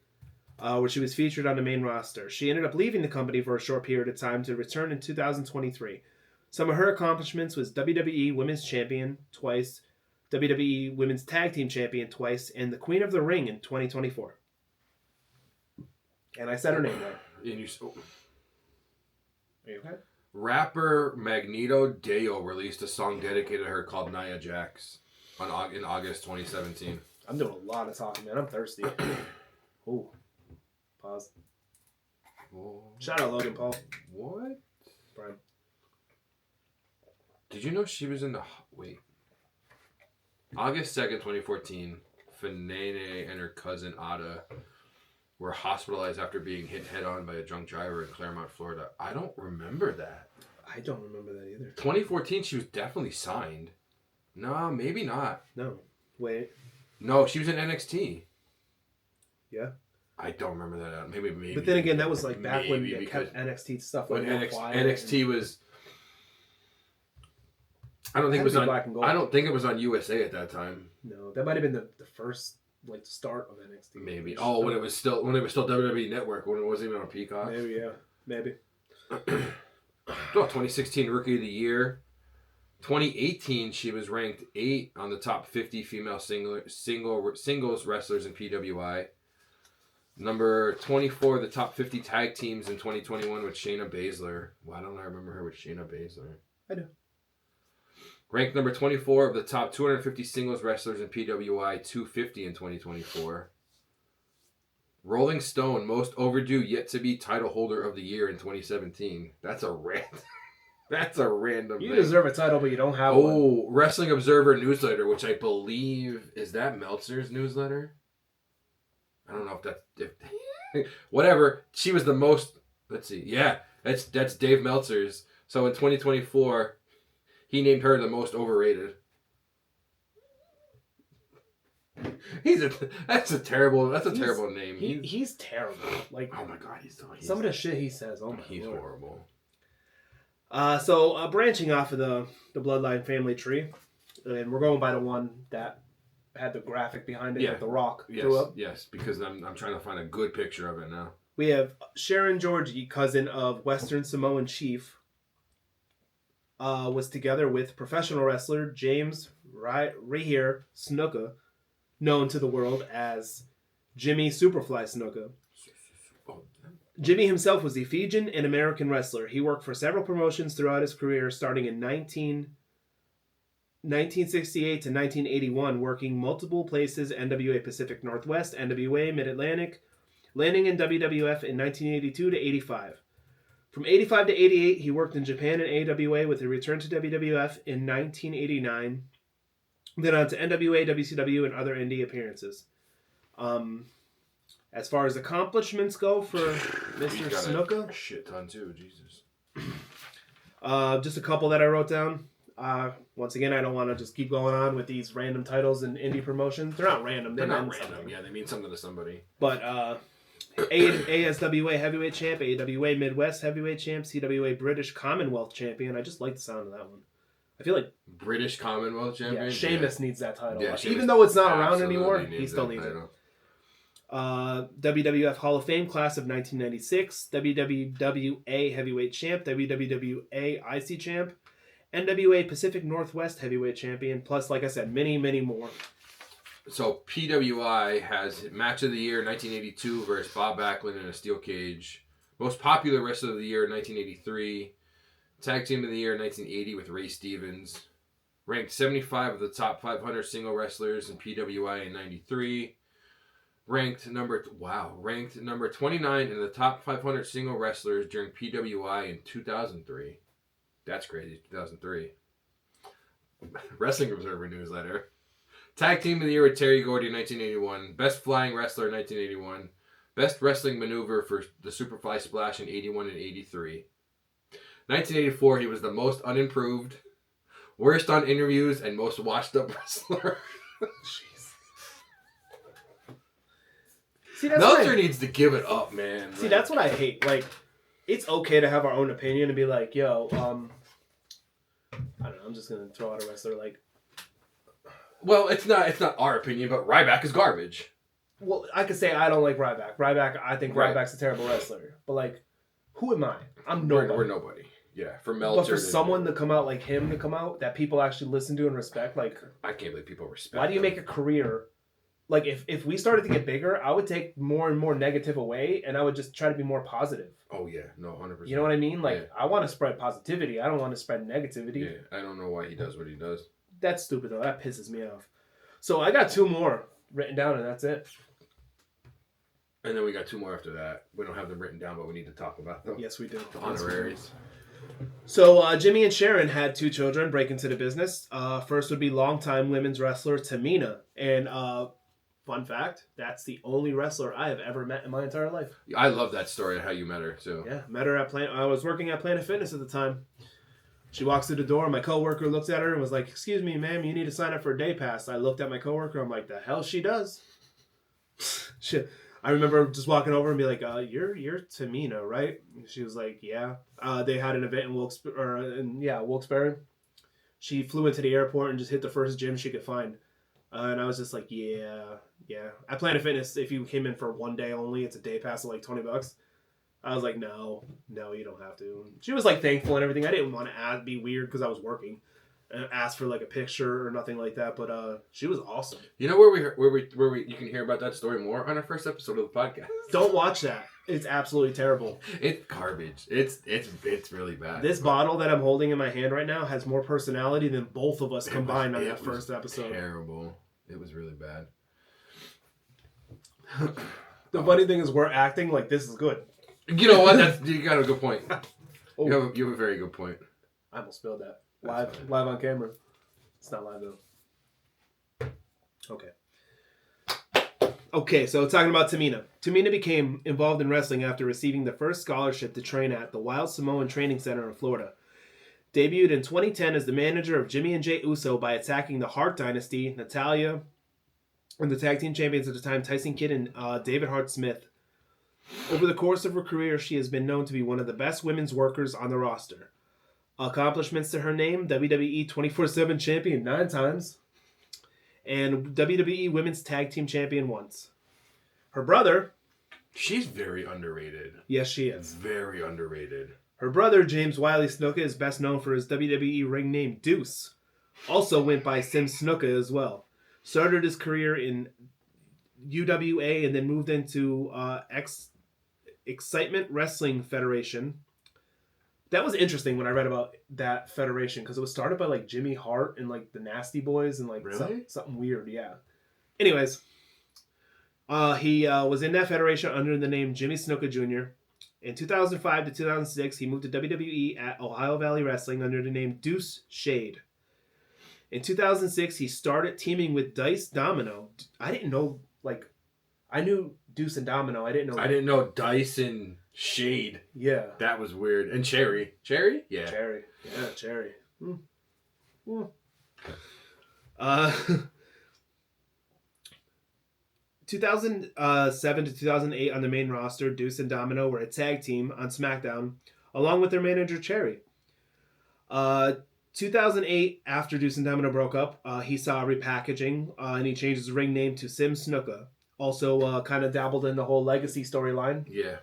where she was featured on the main roster. She ended up leaving the company for a short period of time to return in 2023. Some of her accomplishments was WWE Women's Champion twice, WWE Women's Tag Team Champion twice, and the Queen of the Ring in 2024. And I said her name right. And Are you okay? Rapper Magneto Deo released a song dedicated to her called Nia Jax in August 2017. I'm doing a lot of talking, man. I'm thirsty. Ooh. Pause. Whoa. Shout out Logan Paul. What? Brian. Did you know she was in the... Wait. August 2nd, 2014, Fanene and her cousin Ada were hospitalized after being hit head-on by a drunk driver in Claremont, Florida. I don't remember that. I don't remember that either. 2014, she was definitely signed. No, maybe not. No. Wait. No, she was in NXT. Yeah. I don't remember that. Maybe. But then again, that was like back when they kept NXT stuff like when NXT was... I don't think it was on black and gold. I don't think it was on USA at that time. No, that might have been the first start of NXT. Maybe. Oh, when it was still WWE Network, when it wasn't even on Peacock. Maybe, yeah. Maybe. 2016 Rookie of the Year. 2018, she was ranked 8 on the top 50 female singles wrestlers in PWI. Number 24 of the top 50 tag teams in 2021 with Shayna Baszler. Why don't I remember her with Shayna Baszler? I do. Ranked number 24 of the top 250 singles wrestlers in PWI 250 in 2024. Rolling Stone, most overdue yet to be title holder of the year in 2017. That's a random. You thing. deserve a title, but you don't have one. Oh, Wrestling Observer newsletter, which I believe is that Meltzer's newsletter. I don't know if whatever. She was the most. Let's see. Yeah, that's Dave Meltzer's. So in 2024, he named her the most overrated. That's a terrible name. He's terrible. Like, oh my god, he's some of the shit he says. Oh my he's Lord. horrible. So branching off of the Bloodline family tree, and we're going by the one that had the graphic behind it with the Rock. Yes, because I'm trying to find a good picture of it now. We have Sharon Georgie, cousin of Western Samoan Chief, was together with professional wrestler James Rahir Snuka, known to the world as Jimmy Superfly Snuka. Jimmy himself was a Fijian and American wrestler. He worked for several promotions throughout his career, starting in 1968 to 1981, working multiple places: NWA Pacific Northwest, NWA Mid-Atlantic, landing in WWF in 1982 to 85. From 85 to 88, he worked in Japan and AWA with a return to WWF in 1989, then on to NWA, WCW, and other indie appearances. As far as accomplishments go for Mr. Snuka, a shit ton too, Jesus. Just a couple that I wrote down. Once again, I don't want to just keep going on with these random titles and indie promotions. They're not random. They're not random. Something. Yeah, they mean something to somebody. But ASWA Heavyweight Champ, AWA Midwest Heavyweight Champ, CWA British Commonwealth Champion. I just like the sound of that one. I feel like British Commonwealth Champion. Yeah, Sheamus needs that title. Yeah, even though it's not around anymore, he still needs it. WWF Hall of Fame Class of 1996, WWA Heavyweight Champ, WWA IC Champ, NWA Pacific Northwest Heavyweight Champion, plus, like I said, many, many more. So PWI has Match of the Year 1982 versus Bob Backlund in a steel cage. Most Popular Wrestler of the Year 1983. Tag Team of the Year 1980 with Ray Stevens. Ranked 75 of the top 500 single wrestlers in PWI in 93. Ranked number 29 in the top 500 single wrestlers during PWI in 2003. That's crazy, 2003. Wrestling Observer newsletter. Tag Team of the Year with Terry Gordy 1981. Best Flying Wrestler 1981. Best Wrestling Maneuver for the Superfly Splash in 81 and 83. 1984, he was the most unimproved, worst on interviews, and most washed up wrestler. See, Meltzer needs to give it up, man. See, that's what I hate. Like, it's okay to have our own opinion and be like, yo, I don't know, I'm just going to throw out a wrestler like... Well, it's not our opinion, but Ryback is garbage. Well, I could say I don't like Ryback. I think Ryback's a terrible wrestler. But, like, who am I? I'm nobody. We're nobody. Yeah, for Meltzer. But for someone to come out like him to come out, that people actually listen to and respect, like... I can't believe people respect Why do you make a career... Like, if we started to get bigger, I would take more and more negative away, and I would just try to be more positive. Oh, yeah. No, 100%. You know what I mean? Like, I want to spread positivity. I don't want to spread negativity. Yeah, I don't know why he does what he does. That's stupid, though. That pisses me off. So, I got 2 more written down, and that's it. And then we got 2 more after that. We don't have them written down, but we need to talk about them. Yes, we do. The honoraries. So, Jimmy and Sharon had 2 children break into the business. First would be longtime women's wrestler Tamina. And, fun fact, that's the only wrestler I have ever met in my entire life. I love that story, how you met her, too. Yeah, met her at I was working at Planet Fitness at the time. She walks through the door, my coworker looks at her and was like, "Excuse me, ma'am, you need to sign up for a day pass." I looked at my coworker, I'm like, the hell she does? I remember just walking over and be like, you're Tamina, right? And she was like, yeah. They had an event in Wilkes-Barre. She flew into the airport and just hit the first gym she could find. And I was just like, yeah. At Planet Fitness, if you came in for one day only, it's a day pass of like $20. I was like, no, you don't have to. She was like thankful and everything. I didn't want to be weird because I was working and ask for like a picture or nothing like that. But she was awesome. You know where we you can hear about that story more on our first episode of the podcast. Don't watch that. It's absolutely terrible. It's garbage. It's really bad. This bottle that I'm holding in my hand right now has more personality than both of us combined on that first episode. Terrible. It was really bad. The funny thing is, we're acting like this is good. You know what? You got a good point. Oh. You have a very good point. I almost spilled that live on camera. It's not live though. Okay, so talking about Tamina. Tamina became involved in wrestling after receiving the first scholarship to train at the Wild Samoan Training Center in Florida. Debuted in 2010 as the manager of Jimmy and Jay Uso by attacking the Hart Dynasty, Natalya, and the tag team champions at the time, Tyson Kidd and David Hart Smith. Over the course of her career, she has been known to be one of the best women's workers on the roster. Accomplishments to her name, WWE 24/7 champion 9 times, and WWE Women's Tag Team Champion once. Her brother... She's very underrated. Yes, she is. Very underrated. Her brother, James Wiley Snuka, is best known for his WWE ring name Deuce. Also went by Sim Snuka as well. Started his career in UWA and then moved into Excitement Wrestling Federation. That was interesting when I read about that federation because it was started by like Jimmy Hart and like the Nasty Boys and like something weird. Yeah. Anyways, he was in that federation under the name Jimmy Snuka Jr. In 2005 to 2006, he moved to WWE at Ohio Valley Wrestling under the name Deuce Shade. In 2006, he started teaming with Dice Domino. I didn't know, like, I knew Deuce and Domino. I didn't know Dice and Shade. Yeah. That was weird. And Cherry. Cherry? Yeah. Cherry. Yeah, Cherry. 2007 to 2008 on the main roster, Deuce and Domino were a tag team on SmackDown, along with their manager, Cherry. 2008, after Deuce and Domino broke up, he saw repackaging, and he changed his ring name to Sim Snuka. Also, kind of dabbled in the whole legacy storyline. Yeah.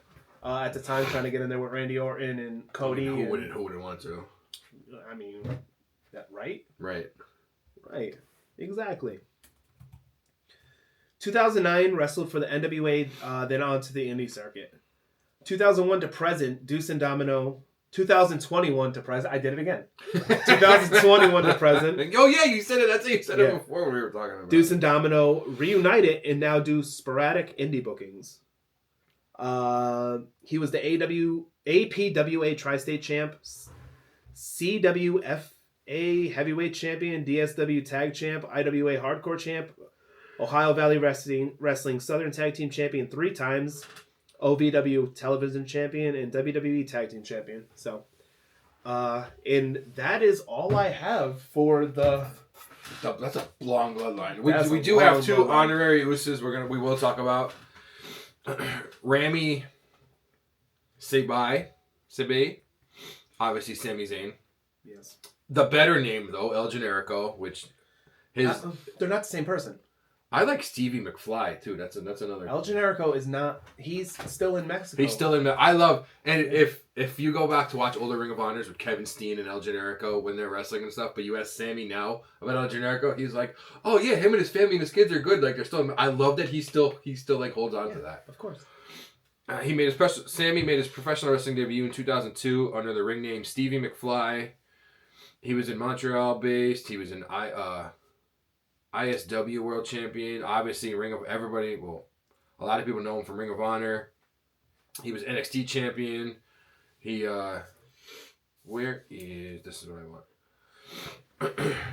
At the time, trying to get in there with Randy Orton and Cody. Who wouldn't want to? I mean, that right? Right. Exactly. 2009, wrestled for the NWA, then on to the indie circuit. 2001 to present, Deuce and Domino. 2021 to present. I did it again. 2021 to present. Oh, yeah, you said it. That's it. You said it before when we were talking about Deuce and Domino reunited and now do sporadic indie bookings. He was the APWA Tri-State Champ, CWFA Heavyweight Champion, DSW Tag Champ, IWA Hardcore Champ, Ohio Valley Wrestling Southern Tag Team Champion 3 times, OVW Television Champion, and WWE Tag Team Champion. So, and that is all I have for the... That's a long bloodline. We do have 2 honorary Usos we will talk about. Rami Sabai, obviously Sami Zayn. Yes. The better name though, El Generico, which they're not the same person. I like Stevie McFly too. That's another. El Generico is not. He's still in Mexico. He's still in. I love if you go back to watch older Ring of Honors with Kevin Steen and El Generico when they're wrestling and stuff, but you ask Sammy now about El Generico, he's like, oh yeah, him and his family and his kids are good. Like they're still. I love that he still like holds on to that. Of course. Sammy made his professional wrestling debut in 2002 under the ring name Stevie McFly. He was in Montreal based. He was in ISW World Champion. Obviously, Ring of everybody. Well, a lot of people know him from Ring of Honor. He was NXT champion. He where is this is what I want.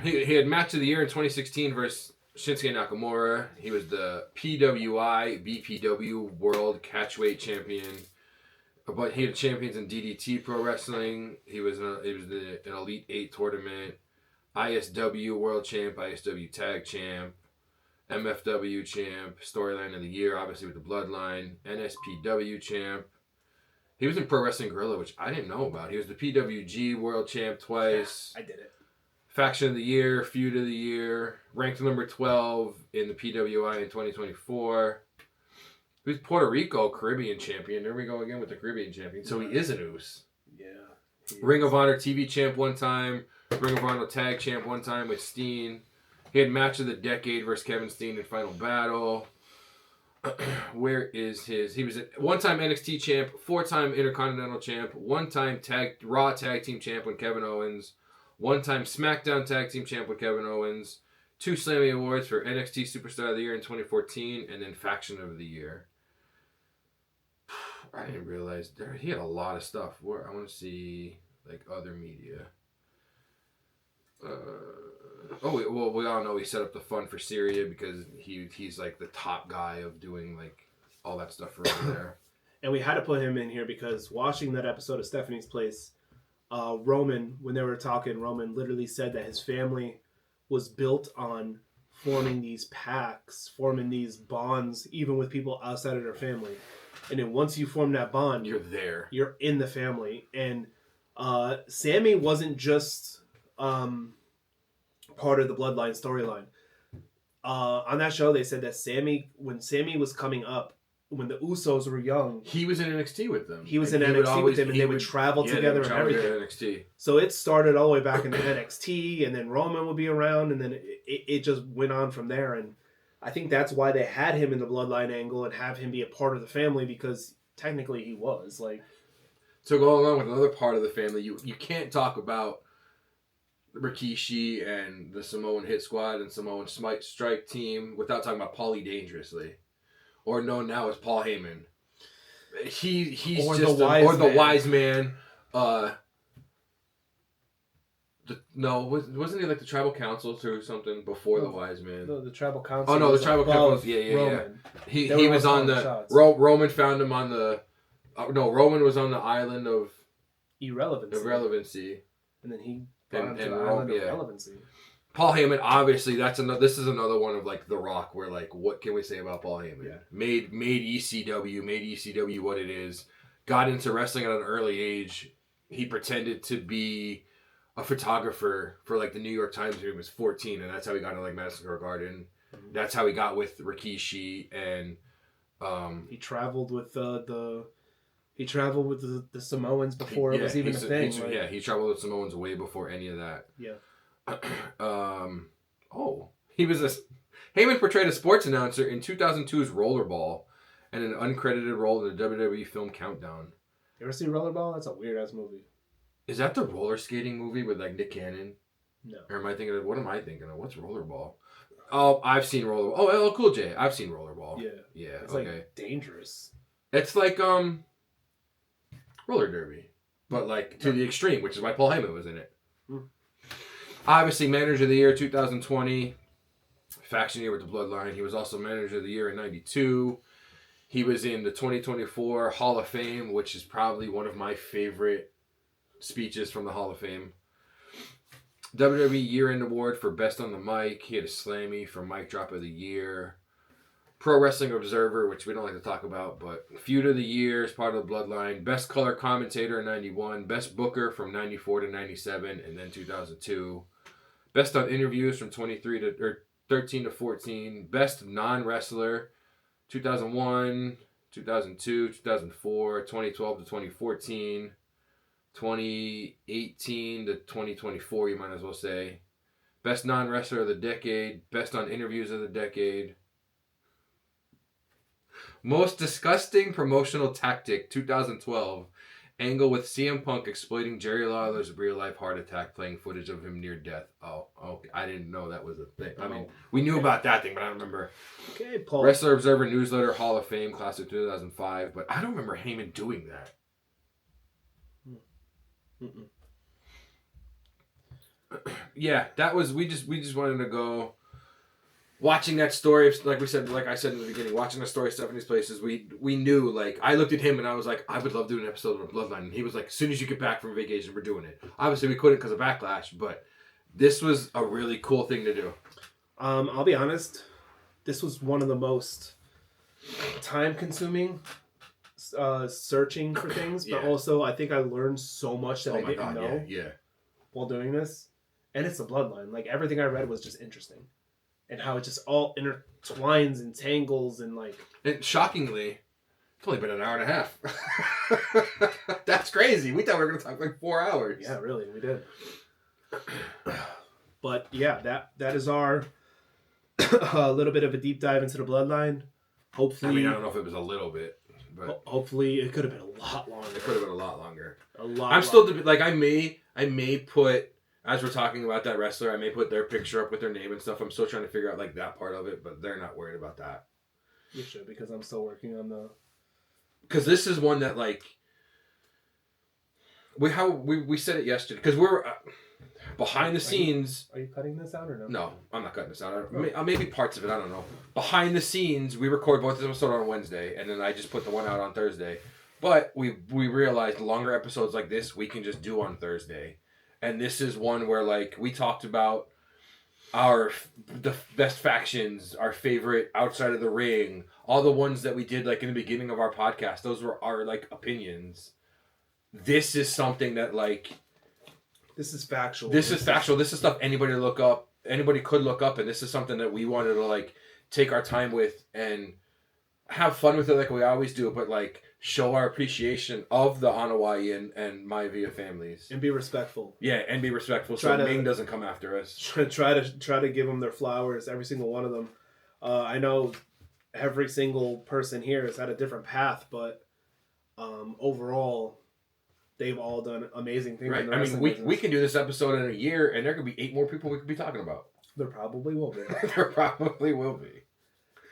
he had match of the year in 2016 versus Shinsuke Nakamura. He was the PWI BPW World Catchweight Champion. But he had champions in DDT Pro Wrestling. He was an Elite 8 tournament. ISW World Champ, ISW Tag Champ, MFW Champ, Storyline of the Year, obviously with the Bloodline, NSPW Champ. He was in Pro Wrestling Guerrilla, which I didn't know about. He was the PWG World Champ twice. I did it. Faction of the Year, Feud of the Year, ranked number 12 in the PWI in 2024. Who's Puerto Rico Caribbean champion? There we go again with the Caribbean champion. So he is an Uso. Yeah. Ring of Honor TV champ one time. Ring of Honor tag champ one time with Steen. He had match of the decade versus Kevin Steen in Final Battle. Where is his? He was a one-time NXT champ, 4-time Intercontinental champ, 1-time Raw tag team champ with Kevin Owens, 1-time SmackDown tag team champ with Kevin Owens, 2 Slammy Awards for NXT Superstar of the Year in 2014, and then Faction of the Year. I didn't realize he had a lot of stuff. Where I want to see like other media. We all know he set up the fund for Syria because he's like the top guy of doing like all that stuff for over there. And we had to put him in here because watching that episode of Stephanie's Place, Roman, when they were talking, Roman literally said that his family was built on forming these pacts, forming these bonds, even with people outside of their family. And then once you form that bond, You're there. You're in the family. And Sammy wasn't just part of the Bloodline storyline. On that show, they said that when Sammy was coming up, when the Usos were young, he was in NXT with them. He was in NXT with them, and they would travel together and everything. NXT. So it started all the way back in the NXT, and then Roman would be around, and then it just went on from there. And I think that's why they had him in the Bloodline angle and have him be a part of the family, because technically he was like. So go along with another part of the family, you can't talk about Rikishi and the Samoan Hit Squad and Samoan Strike Team without talking about Paulie Dangerously, or known now as Paul Heyman. He's or just the wise man. Wasn't he like the tribal council or something before the wise man? No, the tribal council. Oh no, the tribal council. Yeah. Roman. He was on the Roman found him on the. Roman was on the island of irrelevancy, and then he brought him to the island of relevancy. Paul Heyman, obviously, this is another one of like The Rock, where like, what can we say about Paul Heyman? Yeah. Made ECW what it is. Got into wrestling at an early age. He pretended to be a photographer for like the New York Times when he was 14, and that's how he got into like Madison Square Garden. Mm-hmm. That's how he got with Rikishi, and he traveled with the Samoans before it was even a thing. He traveled with Samoans way before any of that. Yeah. Heyman portrayed a sports announcer in 2002's Rollerball and an uncredited role in the WWE film Countdown. You ever see Rollerball? That's a weird ass movie. Is that the roller skating movie with like Nick Cannon? No. Or am I thinking of, what am I thinking of? What's Rollerball? Oh, I've seen Rollerball. Oh, LL Cool J. I've seen Rollerball. Yeah. It's like dangerous. It's like roller derby, but like to the extreme, which is why Paul Heyman was in it. Mm. Obviously, Manager of the Year 2020, Faction Year with the Bloodline. He was also Manager of the Year in '92. He was in the 2024 Hall of Fame, which is probably one of my favorite speeches from the Hall of Fame. WWE Year-End Award for Best on the Mic. He had a Slammy for Mic Drop of the Year. Pro Wrestling Observer, which we don't like to talk about, but Feud of the Year is part of the Bloodline. Best Color Commentator in 91. Best Booker from 94 to 97, and then 2002. Best on Interviews from 13 to 14. Best Non-Wrestler, 2001, 2002, 2004, 2012 to 2014, 2018 to 2024, you might as well say. Best Non-Wrestler of the Decade. Best on Interviews of the Decade. Most Disgusting Promotional Tactic, 2012. Angle with CM Punk exploiting Jerry Lawler's real-life heart attack, playing footage of him near death. Oh, okay. I didn't know that was a thing. I mean, we knew about that thing, but I don't remember. Okay, Paul. Wrestler Observer Newsletter, Hall of Fame, Class of 2005. But I don't remember Heyman doing that. Yeah, that was, we just wanted to go... Watching that story, like I said in the beginning, watching the story of Stephanie's Places, we knew, like, I looked at him and I was like, I would love doing an episode of Bloodline. And he was like, as soon as you get back from vacation, we're doing it. Obviously, we couldn't because of Backlash, but this was a really cool thing to do. I'll be honest, this was one of the most time-consuming searching for things, but also I think I learned so much that I didn't know while doing this. And it's the Bloodline. Like, everything I read was just interesting. And how it just all intertwines and tangles and, like... And shockingly, it's only been an hour and a half. That's crazy. We thought we were going to talk like 4 hours. Yeah, really. We did. But, yeah, that is our a little bit of a deep dive into the Bloodline. Hopefully... I mean, I don't know if it was a little bit, but... Hopefully, it could have been a lot longer. It could have been a lot longer. I'm still... Like, I may put... As we're talking about that wrestler, I may put their picture up with their name and stuff. I'm still trying to figure out, like, that part of it, but they're not worried about that. You should, because I'm still working on the... Because this is one that, like... We said it yesterday. Because we're... behind the scenes... Are you cutting this out or no? No, I'm not cutting this out. Maybe parts of it, I don't know. Behind the scenes, we record both episodes on Wednesday, and then I just put the one out on Thursday. But we realized longer episodes like this, we can just do on Thursday. And this is one where, like, we talked about the best factions, our favorite outside of the ring, all the ones that we did, like, in the beginning of our podcast. Those were our, like, opinions. This is something that, like... This is factual. This is factual. This is stuff anybody could look up, and this is something that we wanted to, like, take our time with and have fun with it like we always do, but, like, show our appreciation of the Hanawai and Maivia families. And be respectful. Yeah, and be respectful so Ming doesn't come after us. Try to give them their flowers, every single one of them. I know every single person here has had a different path, but overall, they've all done amazing things. Right. I mean, we can do this episode in a year, and there could be 8 more people we could be talking about. There probably will be. There probably will be.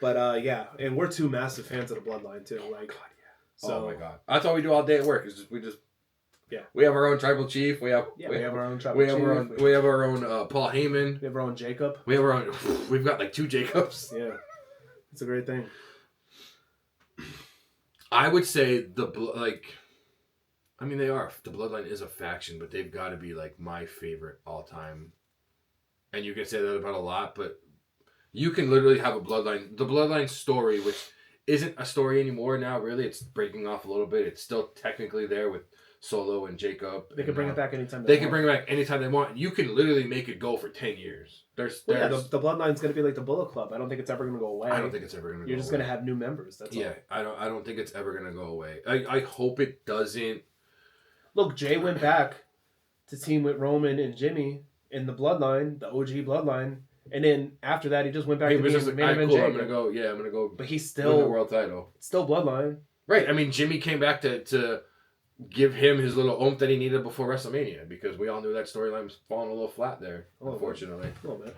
But yeah, and we're 2 massive fans of the Bloodline too. Like, God, yeah. So, oh my God, that's all we do all day at work. Is we have our own tribal chief. We have our own tribal we chief. We have our own Paul Heyman. We have our own Jacob. We have our own. We've got like 2 Jacobs. Yeah, it's a great thing. I would say I mean, they are. The Bloodline is a faction, but they've got to be, like, my favorite all time. And you can say that about a lot, but you can literally have a Bloodline. The Bloodline story, which isn't a story anymore now, really. It's breaking off a little bit. It's still technically there with Solo and Jacob. They can bring it back anytime they want. They can bring it back anytime they want. You can literally make it go for 10 years. The Bloodline's going to be like the Bullet Club. I don't think it's ever going to go away. I don't think it's ever going to go away. You're just going to have new members. That's all. I don't think it's ever going to go away. I hope it doesn't. Look, Jay went back to team with Roman and Jimmy in the Bloodline, the OG Bloodline, and then after that, he just went back to being the main event. Cool, I'm gonna go. But he's still win the world title. Still Bloodline, right? I mean, Jimmy came back to give him his little oomph that he needed before WrestleMania, because we all knew that storyline was falling a little flat there, unfortunately. A little bit.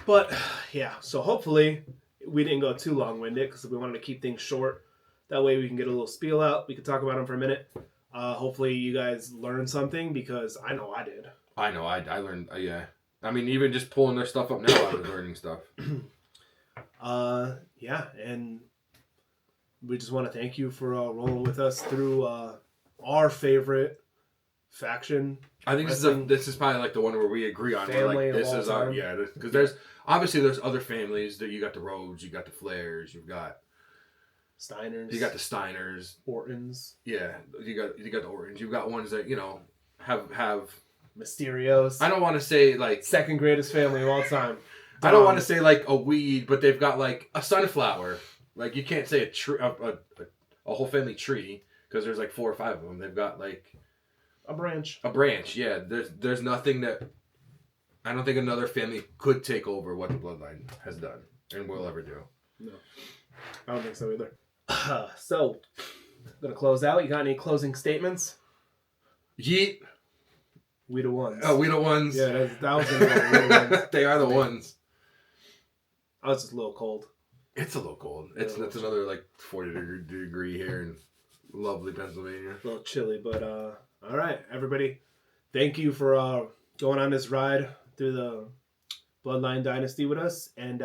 But yeah, so hopefully we didn't go too long-winded because we wanted to keep things short. That way we can get a little spiel out. We can talk about them for a minute. Hopefully you guys learned something, because I know I did. I know I learned. Yeah. I mean, even just pulling their stuff up now, I was learning stuff. Yeah, and we just want to thank you for rolling with us through our favorite faction. I think this is probably like the one where we agree on. Family, like, this is our because there's other families that you got the Rhodes, you got the Flairs, you've got Steiners. You got the Steiners, Ortons. Yeah, you got the Ortons. You've got ones that have Mysterios. I don't want to say like second greatest family of all time. I don't want to say like a weed, but they've got like a sunflower. Like, you can't say a tree, a whole family tree, because there's like 4 or 5 of them. They've got like a branch. A branch, yeah. There's nothing that I don't think another family could take over what the Bloodline has done and will ever do. No, I don't think so either. So, I'm gonna close out. You got any closing statements? Yeet. We the ones. Oh, we the ones. Yeah, that was the ones. They are the ones. I was just a little cold. It's a little cold. It's another like 40 degree here in lovely Pennsylvania. A little chilly, but all right, everybody. Thank you for going on this ride through the Bloodline Dynasty with us, and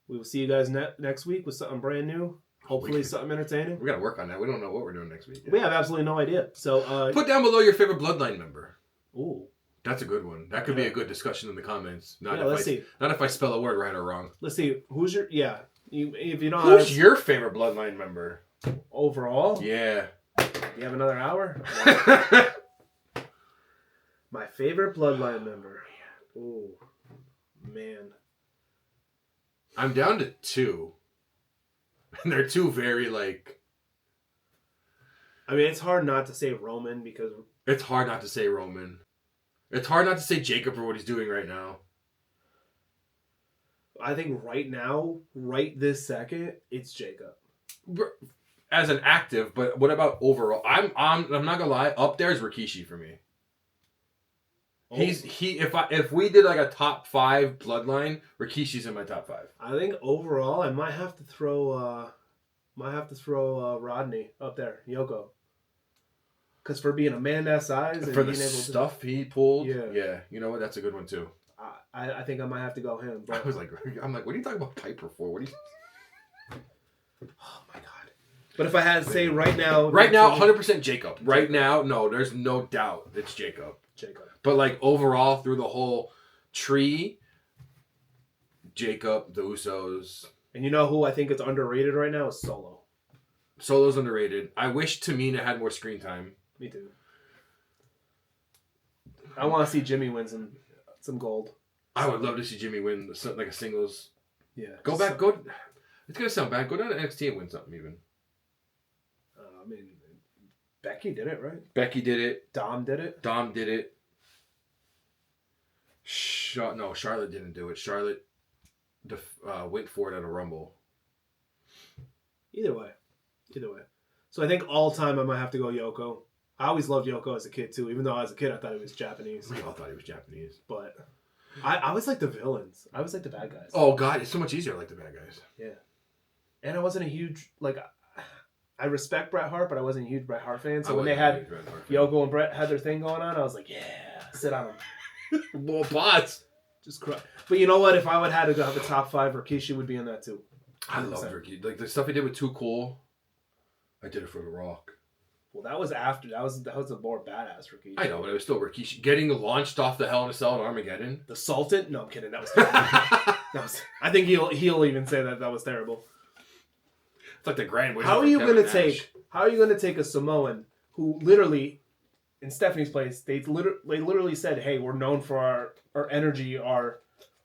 we will see you guys next week with something brand new. Hopefully something entertaining. We got to work on that. We don't know what we're doing next week yet. We have absolutely no idea. So put down below your favorite Bloodline member. Ooh. That's a good one. That could be a good discussion in the comments. Let's see. Not if I spell a word right or wrong. Let's see. Who's your... Yeah. If you don't... Who's your favorite Bloodline member? Overall? Yeah. You have another hour? My favorite Bloodline member. Oh, man. I'm down to 2. And they're 2 very, like... I mean, it's hard not to say Roman because... It's hard not to say Roman. It's hard not to say Jacob for what he's doing right now. I think right now, right this second, it's Jacob. As an active, but what about overall? I'm not gonna lie, up there is Rikishi for me. Oh. If we did like a top 5 Bloodline, Rikishi's in my top 5. I think overall, I might have to throw Rodney up there, Yoko. Because for being a man that size and for the being able stuff he pulled, Yeah. yeah, you know what? That's a good one too. I think I might have to go him. But... I'm like, what are you talking about Piper for? What are you? Oh my god! But if I had to say right now, 100% Jacob. Right now, no, there's no doubt it's Jacob. But like overall, through the whole tree, Jacob, the Usos. And you know who I think is underrated right now is Solo. Solo's underrated. I wish Tamina had more screen time. Me too. I want to see Jimmy win some gold. I would love to see Jimmy win like a singles. Yeah. Go. It's gonna sound bad. Go down to NXT and win something even. I mean, Becky did it, right? Becky did it. Dom did it. No, Charlotte didn't do it. Charlotte went for it at a Rumble. Either way. So I think all time I might have to go Yoko. I always loved Yoko as a kid too, even though as a kid I thought he was Japanese. We all thought he was Japanese. But I always like the villains. I always like the bad guys. Oh God, it's so much easier to like the bad guys. Yeah. And I wasn't a huge I respect Bret Hart, but I wasn't a huge Bret Hart fan. So when they had Yoko and Bret had their thing going on, I was like, yeah, sit on them. Well, bots. Just cry. But you know what? If I would have had to have a top 5, Rikishi would be in that too. 100%. I love Rikishi. Like the stuff he did with Too Cool. I did it for The Rock. Well, that was after. That was a more badass Rikishi. I know, but it was still Rikishi getting launched off the Hell in a Cell at Armageddon. The Sultan? No, I'm kidding. That was terrible. I think he'll even say that was terrible. It's like the Grand Wizard. How are you gonna take a Samoan who literally, in Stephanie's place, they literally said, "Hey, we're known for our energy, our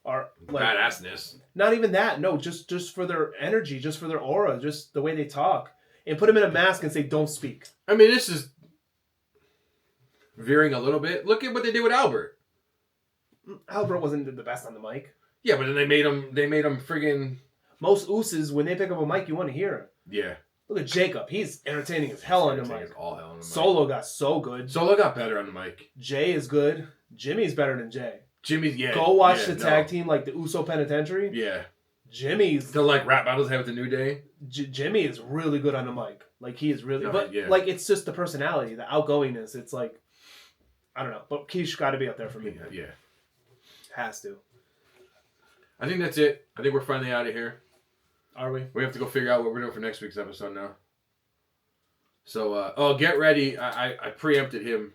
like, badassness." Not even that. No, just for their energy, just for their aura, just the way they talk, and put them in a mask and say, "Don't speak." I mean, this is veering a little bit. Look at what they did with Albert. Albert wasn't the best on the mic. Yeah, but then they made him friggin'. Most ooses, when they pick up a mic, you want to hear him. Yeah. Look at Jacob. He's entertaining as hell on the mic. All hell on the mic. Solo got so good. Solo got better on the mic. Jay is good. Jimmy's better than Jay. Jimmy's, yeah. Go watch the tag team, like the Uso Penitentiary. Yeah. Jimmy's... The, like, rap battles they have with the New Day. Jimmy is really good on the mic. Like, he is really... yeah. Like, it's just the personality, the outgoingness. It's like... I don't know. But Keish got to be up there for me. Yeah. Has to. I think that's it. I think we're finally out of here. Are we? We have to go figure out what we're doing for next week's episode now. So, get ready. I preempted him.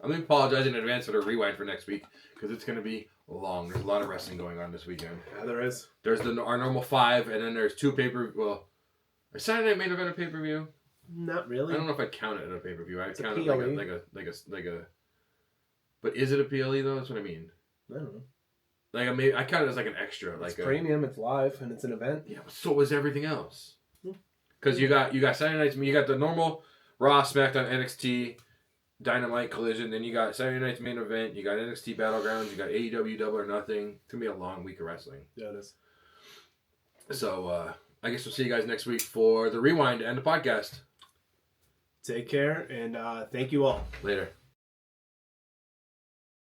I'm going to apologize in advance for the rewind for next week because it's going to be long. There's a lot of wrestling going on this weekend. Yeah, there is. There's our normal 5, and then there's 2 a Saturday Night Main Event a pay-per-view? Not really. I don't know if I'd count it as a pay-per-view. I'd count it like a... But is it a PLE though? That's what I mean. I don't know. Like I count it as like an extra. It's premium. It's live, and it's an event. Yeah, but so was everything else. Because you got Saturday Night's, you got the normal Raw, SmackDown, NXT, Dynamite, Collision. Then you got Saturday Night's Main Event. You got NXT Battlegrounds. You got AEW Double or Nothing. It's gonna be a long week of wrestling. Yeah, it is. So I guess we'll see you guys next week for the rewind and the podcast. Take care, and thank you all. Later.